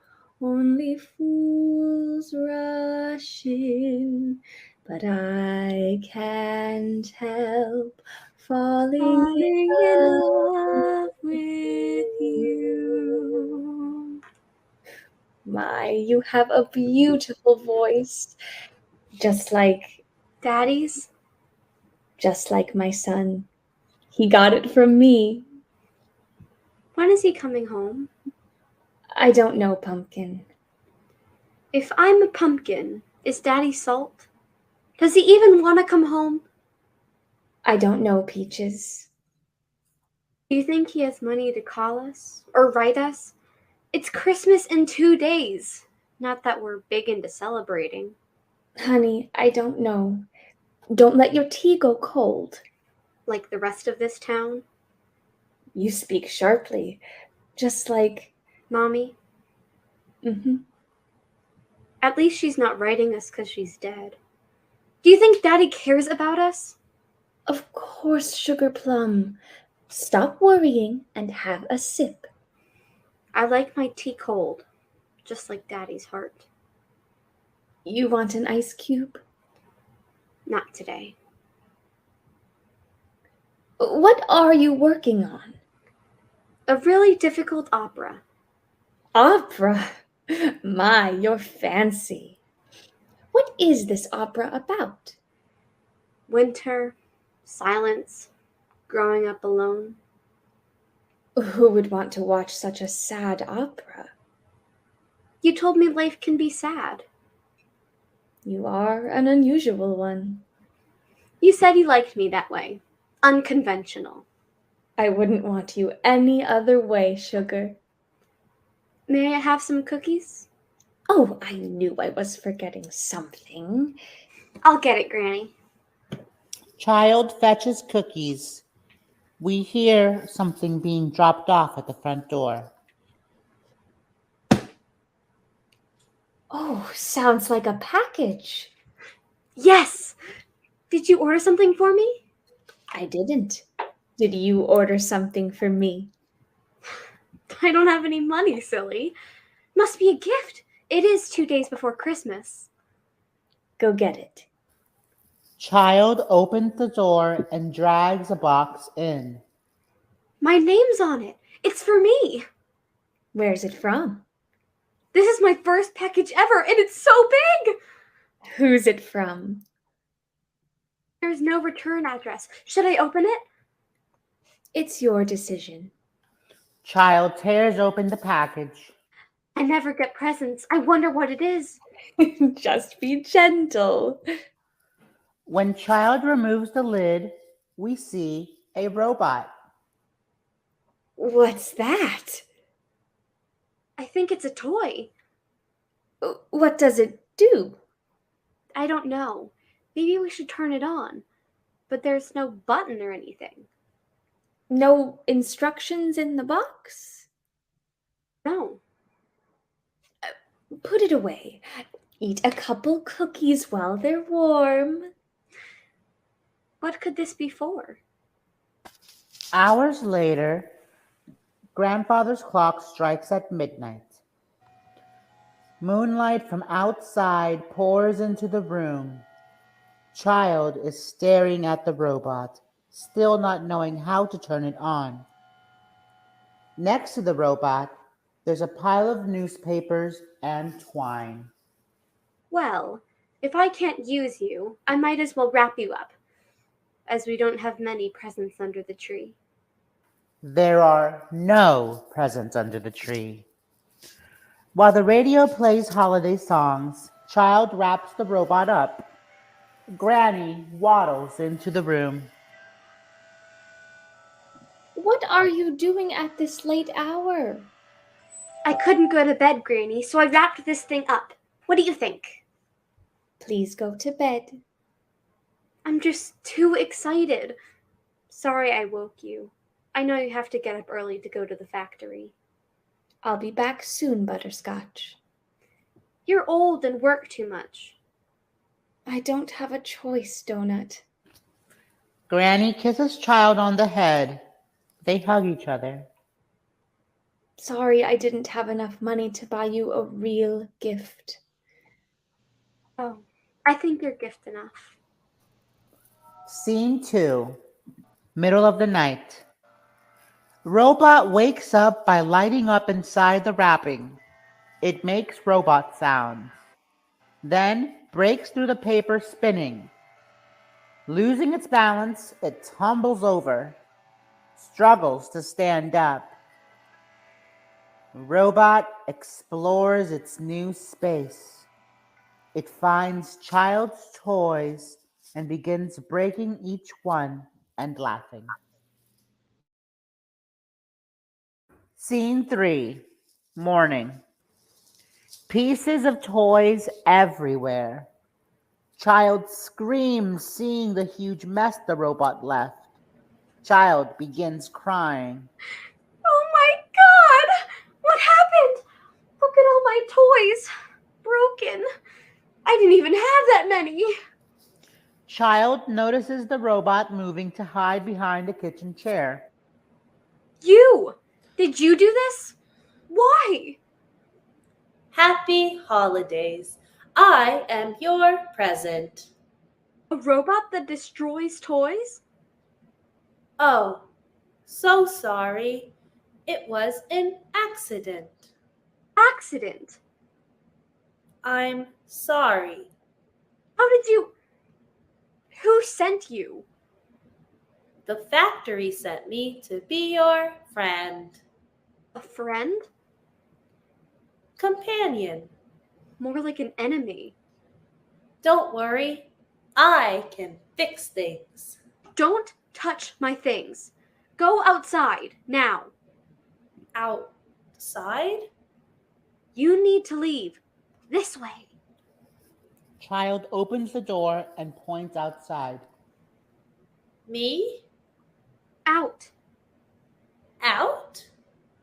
only fools rush in, but I can't help falling in love with you. My, you have a beautiful voice, just like Daddy's, just like my son. He got it from me. When is he coming home? I don't know, Pumpkin. If I'm a pumpkin, is Daddy Salt? Does he even want to come home? I don't know, Peaches. Do you think he has money to call us or write us? It's Christmas in 2 days. Not that we're big into celebrating. Honey, I don't know. Don't let your tea go cold. Like the rest of this town? You speak sharply, just like Mommy. Mm-hmm. At least she's not writing us because she's dead. Do you think Daddy cares about us? Of course, Sugar Plum. Stop worrying and have a sip. I like my tea cold, just like Daddy's heart. You want an ice cube? Not today. What are you working on? A really difficult opera. Opera? My, you're fancy. What is this opera about? Winter, silence, growing up alone. Who would want to watch such a sad opera? You told me life can be sad. You are an unusual one. You said you liked me that way. Unconventional. I wouldn't want you any other way, sugar. May I have some cookies? Oh, I knew I was forgetting something. I'll get it, Granny. Child fetches cookies. We hear something being dropped off at the front door. Oh, sounds like a package. Yes! Did you order something for me? I didn't. Did you order something for me? I don't have any money, silly. Must be a gift. It is 2 days before Christmas. Go get it. Child opens the door and drags a box in. My name's on it. It's for me. Where's it from? This is my first package ever, and it's so big! Who's it from? There's no return address. Should I open it? It's your decision. Child tears open the package. I never get presents. I wonder what it is. Just be gentle. When child removes the lid, we see a robot. What's that? I think it's a toy. What does it do? I don't know. Maybe we should turn it on. But there's no button or anything. No instructions in the box? No. Put it away. Eat a couple cookies while they're warm. What could this be for? Hours later, grandfather's clock strikes at midnight. Moonlight from outside pours into the room. Child is staring at the robot, still not knowing how to turn it on. Next to the robot, there's a pile of newspapers and twine. Well, if I can't use you, I might as well wrap you up, as we don't have many presents under the tree. There are no presents under the tree. While the radio plays holiday songs, child wraps the robot up. Granny waddles into the room. What are you doing at this late hour? I couldn't go to bed, Granny, so I wrapped this thing up. What do you think? Please go to bed. I'm just too excited. Sorry I woke you. I know you have to get up early to go to the factory. I'll be back soon, Butterscotch. You're old and work too much. I don't have a choice, Donut. Granny kisses child on the head. They hug each other. Sorry I didn't have enough money to buy you a real gift. Oh, I think you're gift enough. Scene 2, middle of the night. Robot wakes up by lighting up inside the wrapping. It makes robot sounds. Then breaks through the paper spinning. Losing its balance, it tumbles over. Struggles to stand up. Robot explores its new space. It finds child's toys and begins breaking each one and laughing. Scene 3, morning. Pieces of toys everywhere. Child screams, seeing the huge mess the robot left. Child begins crying. Oh my God! What happened? Look at all my toys. Broken. I didn't even have that many. Child notices the robot moving to hide behind a kitchen chair. You! Did you do this? Why? Happy holidays. I am your present. A robot that destroys toys? Oh, so sorry. It was an accident. Accident? I'm sorry. How did you... Who sent you? The factory sent me to be your friend. A friend? Companion. More like an enemy. Don't worry. I can fix things. Don't touch my things. Go outside, now. Outside? You need to leave. This way. Child opens the door and points outside. Me? Out. Out?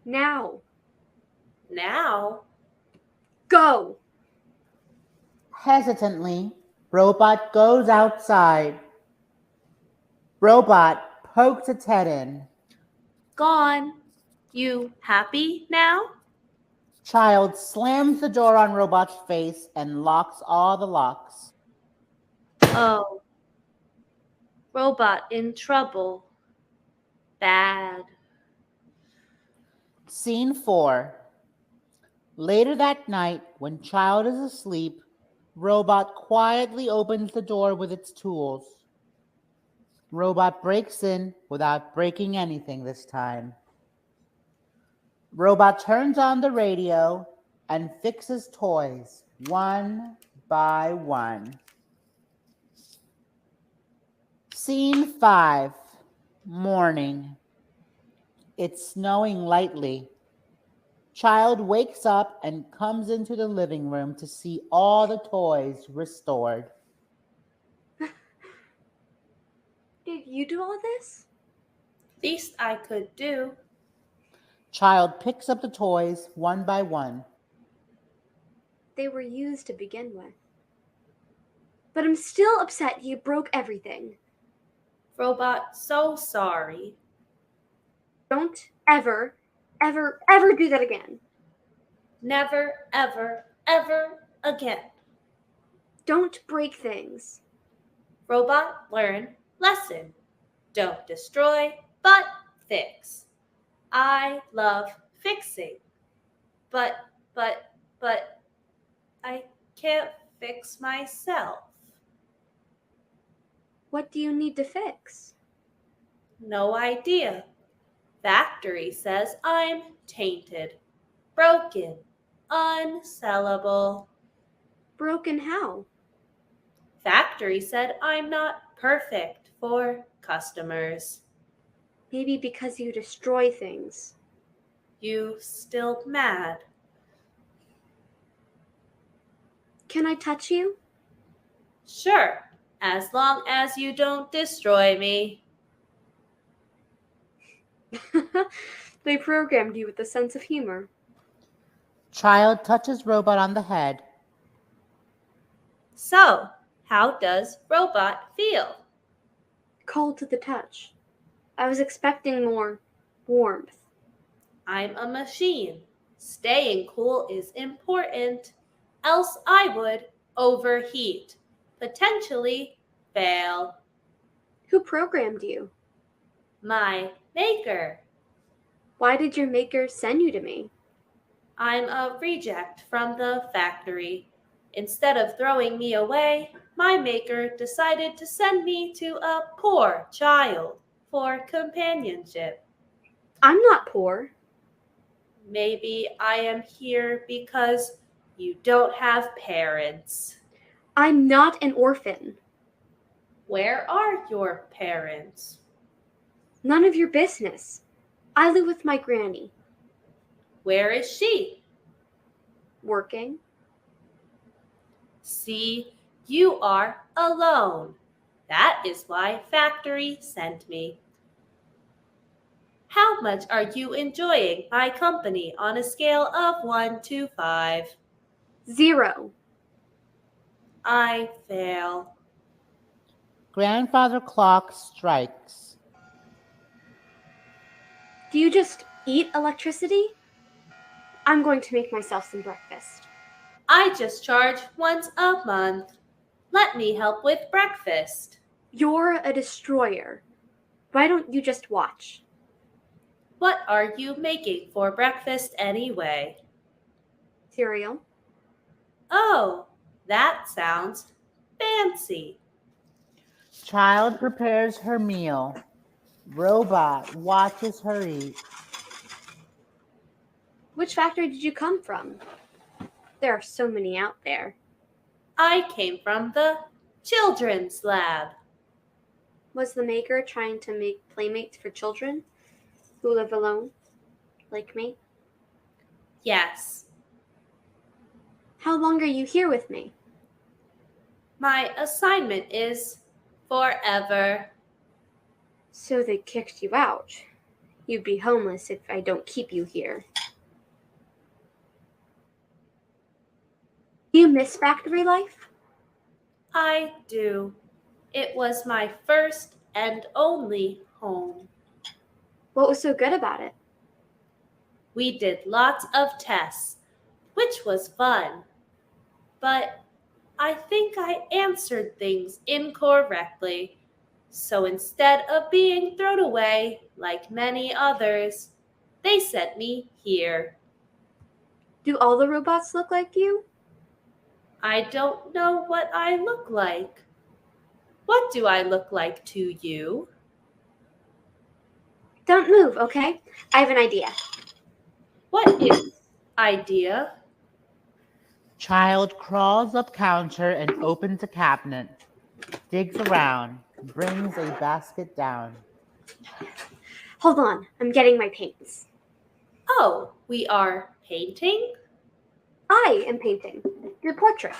Now. Now? Go. Hesitantly, Robot goes outside. Robot pokes its head in. Gone. You happy now? Child slams the door on Robot's face and locks all the locks. Oh. Robot in trouble. Bad. Scene 4. Later that night, when Child is asleep, Robot quietly opens the door with its tools. Robot breaks in without breaking anything this time. Robot turns on the radio and fixes toys one by one. Scene 5. Morning. It's snowing lightly. Child wakes up and comes into the living room to see all the toys restored. Did you do all this? Least I could do. Child picks up the toys one by one. They were used to begin with. But I'm still upset you broke everything. Robot, so sorry. Don't ever do that again. Never, ever, ever again. Don't break things. Robot, learn lesson. Don't destroy, but fix. I love fixing. But, I can't fix myself. What do you need to fix? No idea. Factory says I'm tainted, broken, unsellable. Broken how? Factory said I'm not perfect for customers. Maybe because you destroy things. You still mad? Can I touch you? Sure, as long as you don't destroy me. They programmed you with a sense of humor. Child touches Robot on the head. So, how does Robot feel? Cold to the touch. I was expecting more warmth. I'm a machine. Staying cool is important, else I would overheat, potentially fail. Who programmed you? My maker. Why did your maker send you to me? I'm a reject from the factory. Instead of throwing me away, my maker decided to send me to a poor child for companionship. I'm not poor. Maybe I am here because you don't have parents. I'm not an orphan. Where are your parents? None of your business. I live with my granny. Where is she? Working. See, you are alone. That is why factory sent me. How much are you enjoying my company on a scale of 1 to 5? 0. I fail. Grandfather Clock strikes. Do you just eat electricity? I'm going to make myself some breakfast. I just charge once a month. Let me help with breakfast. You're a destroyer. Why don't you just watch? What are you making for breakfast anyway? Cereal? Oh, that sounds fancy. Child prepares her meal. Robot watches her eat. Which factory did you come from? There are so many out there. I came from the children's lab. Was the maker trying to make playmates for children who live alone, like me? Yes, How long are you here with me? my assignment is forever. So they kicked you out. You'd be homeless if I don't keep you here. Do you miss factory life? I do. It was my first and only home. What was so good about it? We did lots of tests, which was fun. But I think I answered things incorrectly. So instead of being thrown away like many others, they sent me here. Do all the robots look like you? I don't know what I look like. What do I look like to you? Don't move, okay? I have an idea. What is idea? Child crawls up counter and opens a cabinet. Digs around. Brings a basket down. Hold on, I'm getting my paints. Oh, we are painting? I am painting your portrait,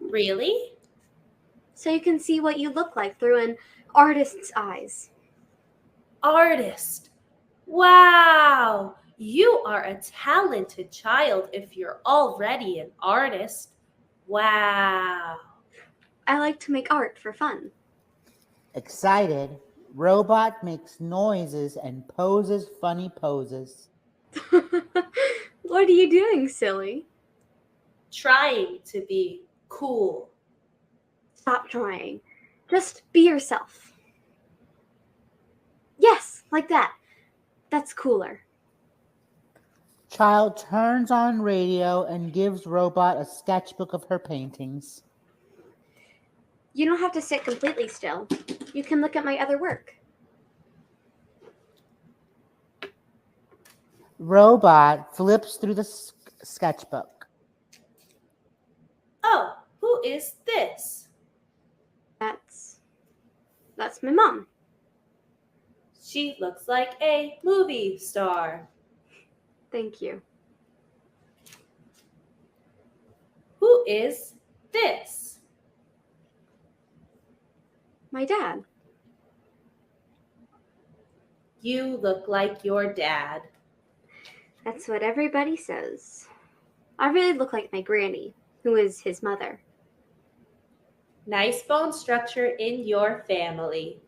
Really? so you can see what you look like through an artist's eyes. Artist. Wow! You are a talented child if you're already an artist. Wow! I like to make art for fun. Excited, robot makes noises and poses funny poses. What are you doing, silly? Trying to be cool. Stop trying. Just be yourself. Yes, like that. That's cooler. Child turns on radio and gives robot a sketchbook of her paintings. You don't have to sit completely still. You can look at my other work. Robot flips through the sketchbook. Oh, who is this? That's my mom. She looks like a movie star. Thank you. Who is this? My dad. You look like your dad. That's what everybody says. I really look like my granny, who is his mother. Nice bone structure in your family.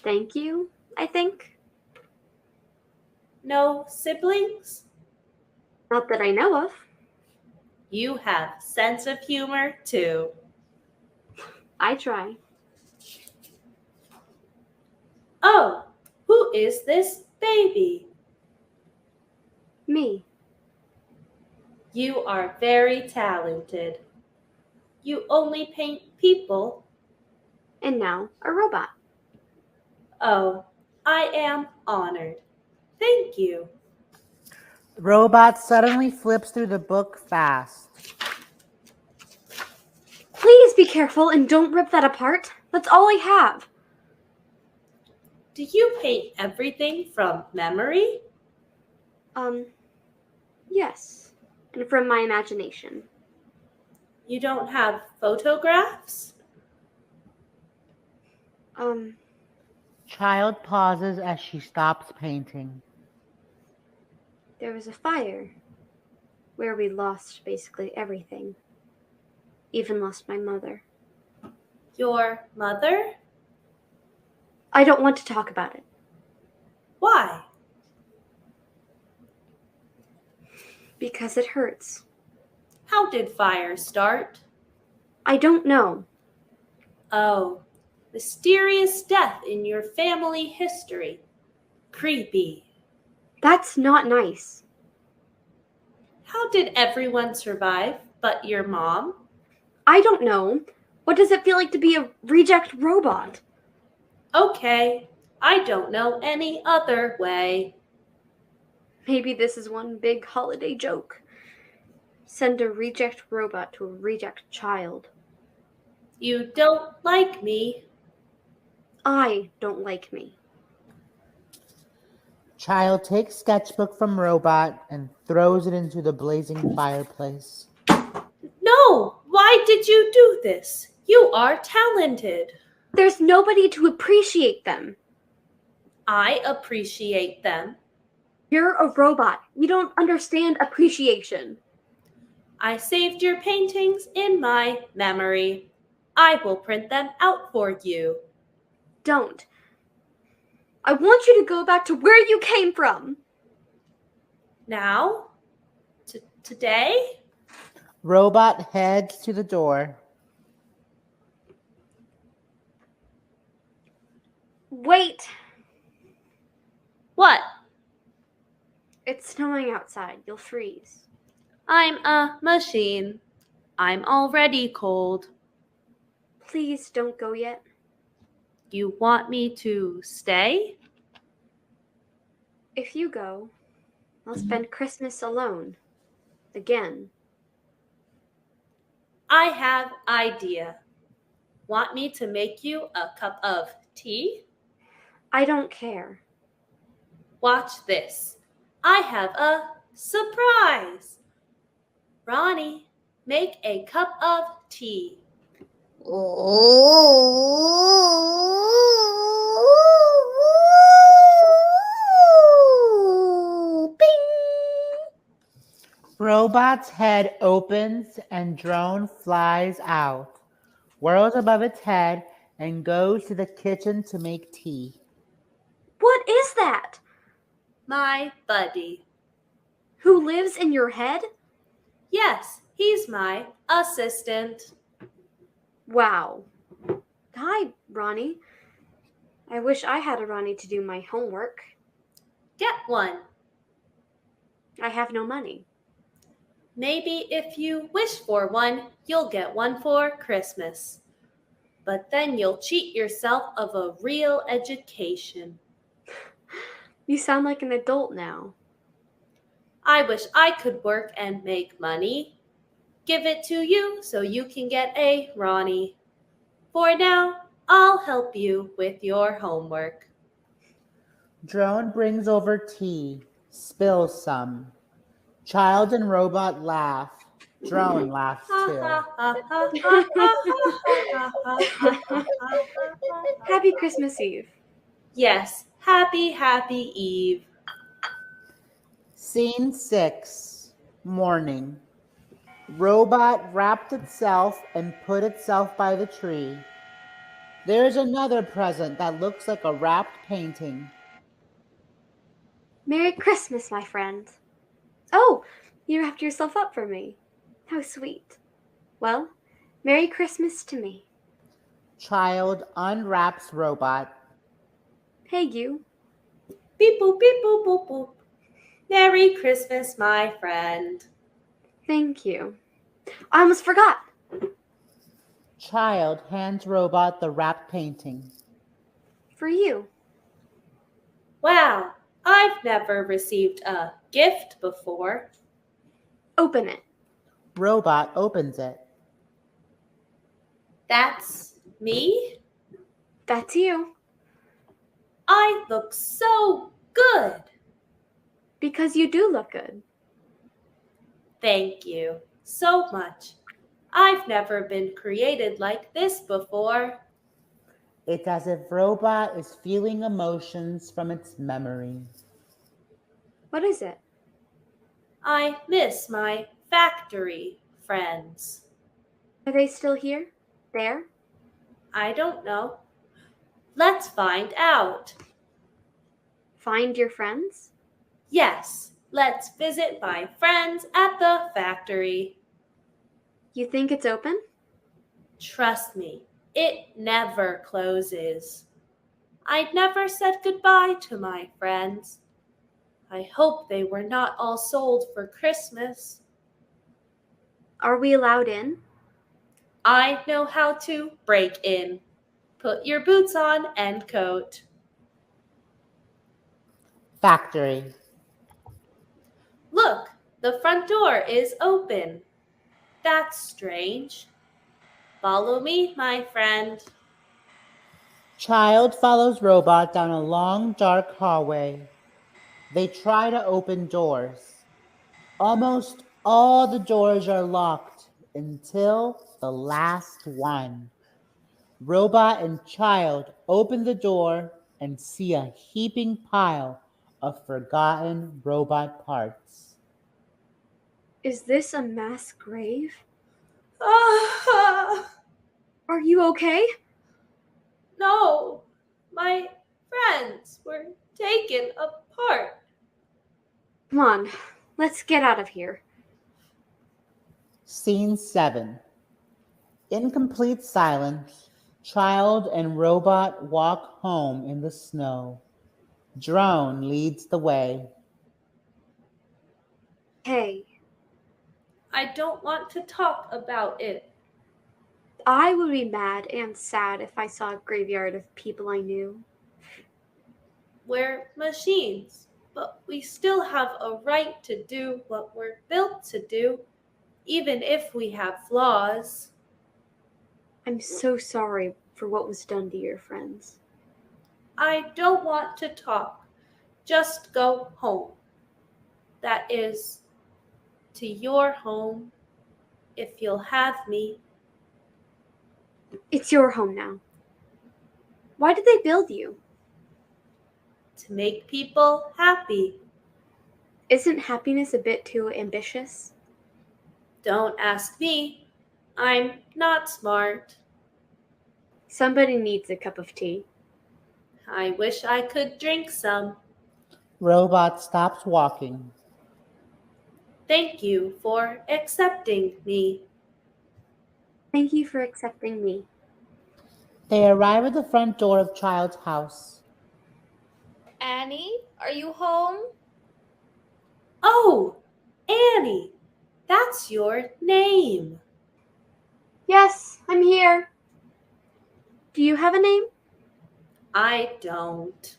Thank you, I think. No siblings? Not that I know of. You have sense of humor too. I try. Oh, who is this baby? Me. You are very talented. You only paint people. And now a robot. Oh, I am honored. Thank you. Robot suddenly flips through the book fast. Please be careful and don't rip that apart. That's all I have. Do you paint everything from memory? Yes. And from my imagination. You don't have photographs? Child pauses as she stops painting. There was a fire where we lost basically everything. Even lost my mother. Your mother? I don't want to talk about it. Why? Because it hurts. How did fire start? I don't know. Oh, Mysterious death in your family history. Creepy. That's not nice. How did everyone survive but your mom? I don't know. What does it feel like to be a reject robot? Okay, I don't know any other way. Maybe this is one big holiday joke. Send a reject robot to a reject child. You don't like me. I don't like me. Child takes sketchbook from robot and throws it into the blazing fireplace. No, why did you do this? You are talented. There's nobody to appreciate them. I appreciate them. You're a robot. You don't understand appreciation. I saved your paintings in my memory. I will print them out for you. Don't. I want you to go back to where you came from. Now? Today? Robot heads to the door. Wait. What? It's snowing outside. You'll freeze. I'm a machine. I'm already cold. Please don't go yet. You want me to stay? If you go, I'll spend Christmas alone. Again. I have idea. Want me to make you a cup of tea? I don't care. Watch this. I have a surprise. Ronnie, make a cup of tea. Robot's head opens and drone flies out, whirls above its head, and goes to the kitchen to make tea. What is that? My buddy. Who lives in your head? Yes, he's my assistant. Wow. Hi, Ronnie. I wish I had a Ronnie to do my homework. Get one. I have no money. Maybe if you wish for one, you'll get one for Christmas. But then you'll cheat yourself of a real education. You sound like an adult now. I wish I could work and make money. Give it to you so you can get a Ronnie. For now, I'll help you with your homework. Drone brings over tea, spills some. Child and robot laugh. Drone laughs too. Happy Christmas Eve. Yes, happy Eve. Scene 6. Morning. Robot wrapped itself and put itself by the tree. There's another present that looks like a wrapped painting. Merry Christmas, my friend. Oh, you wrapped yourself up for me. How sweet. Well, Merry Christmas to me. Child unwraps robot. Hey, you. Beep boop, beep boop, boop boop. Merry Christmas, my friend. Thank you. I almost forgot. Child hands robot the wrapped painting. For you. Wow, I've never received a gift before. Open it. Robot opens it. That's me? That's you. I look so good. Because you do look good. Thank you so much. I've never been created like this before. It's as if robot is feeling emotions from its memory. What is it? I miss my factory friends. Are they still here? There? I don't know. Let's find out. Find your friends? Yes, let's visit my friends at the factory. You think it's open? Trust me, It never closes. I never said goodbye to my friends. I hope they were not all sold for Christmas. Are we allowed in? I know how to break in. Put your boots on and coat. Factory. Look, the front door is open. That's strange. Follow me, my friend. Child follows robot down a long, dark hallway. They try to open doors. Almost all the doors are locked until the last one. Robot and child open the door and see a heaping pile of forgotten robot parts. Is this a mass grave? Ah, Are you okay? no, my friends were taken apart. Come on, let's get out of here. Scene 7. In complete silence, child and robot walk home in the snow. Drone leads the way. Hey, I don't want to talk about it. I would be mad and sad if I saw a graveyard of people I knew. We're machines, but we still have a right to do what we're built to do, even if we have flaws. I'm so sorry for what was done to your friends. I don't want to talk. Just go home. That is, to your home, if you'll have me. It's your home now. Why did they build you? To make people happy. Isn't happiness a bit too ambitious? Don't ask me. I'm not smart. Somebody needs a cup of tea. I wish I could drink some. Robot stops walking. Thank you for accepting me. Thank you for accepting me. They arrive at the front door of child's house. Annie, are you home? Oh, Annie, that's your name. Yes, I'm here. Do you have a name? I don't.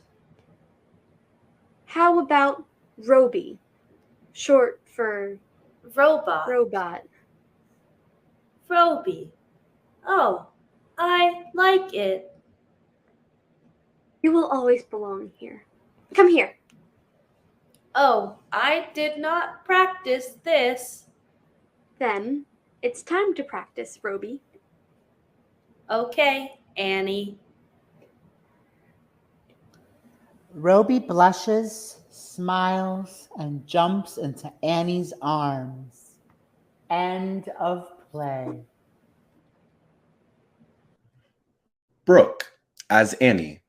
How about Roby? Short for Robot. robot. Roby. Oh, I like it. You will always belong here. Come here. Oh, I did not practice this. Then it's time to practice, Roby. Okay, Annie. Roby blushes, smiles, and jumps into Annie's arms. End of play. Brooke as Annie.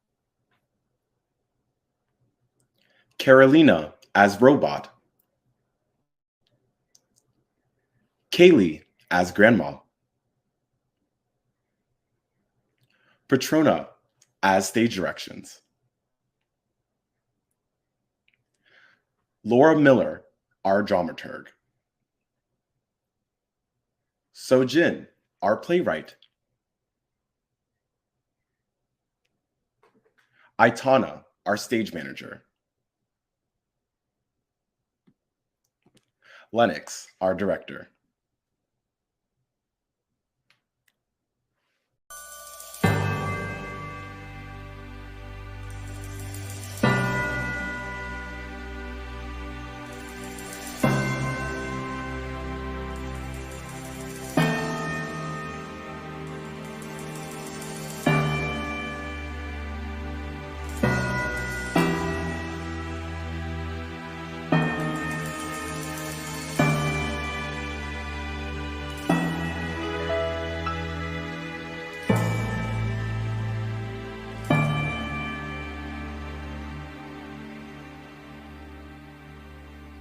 Carolina as Robot. Kaylee as Grandma. Patrona as Stage Directions. Laura Miller, our dramaturg. Sojin, our playwright. Aitana, our stage manager. Lennox, our director.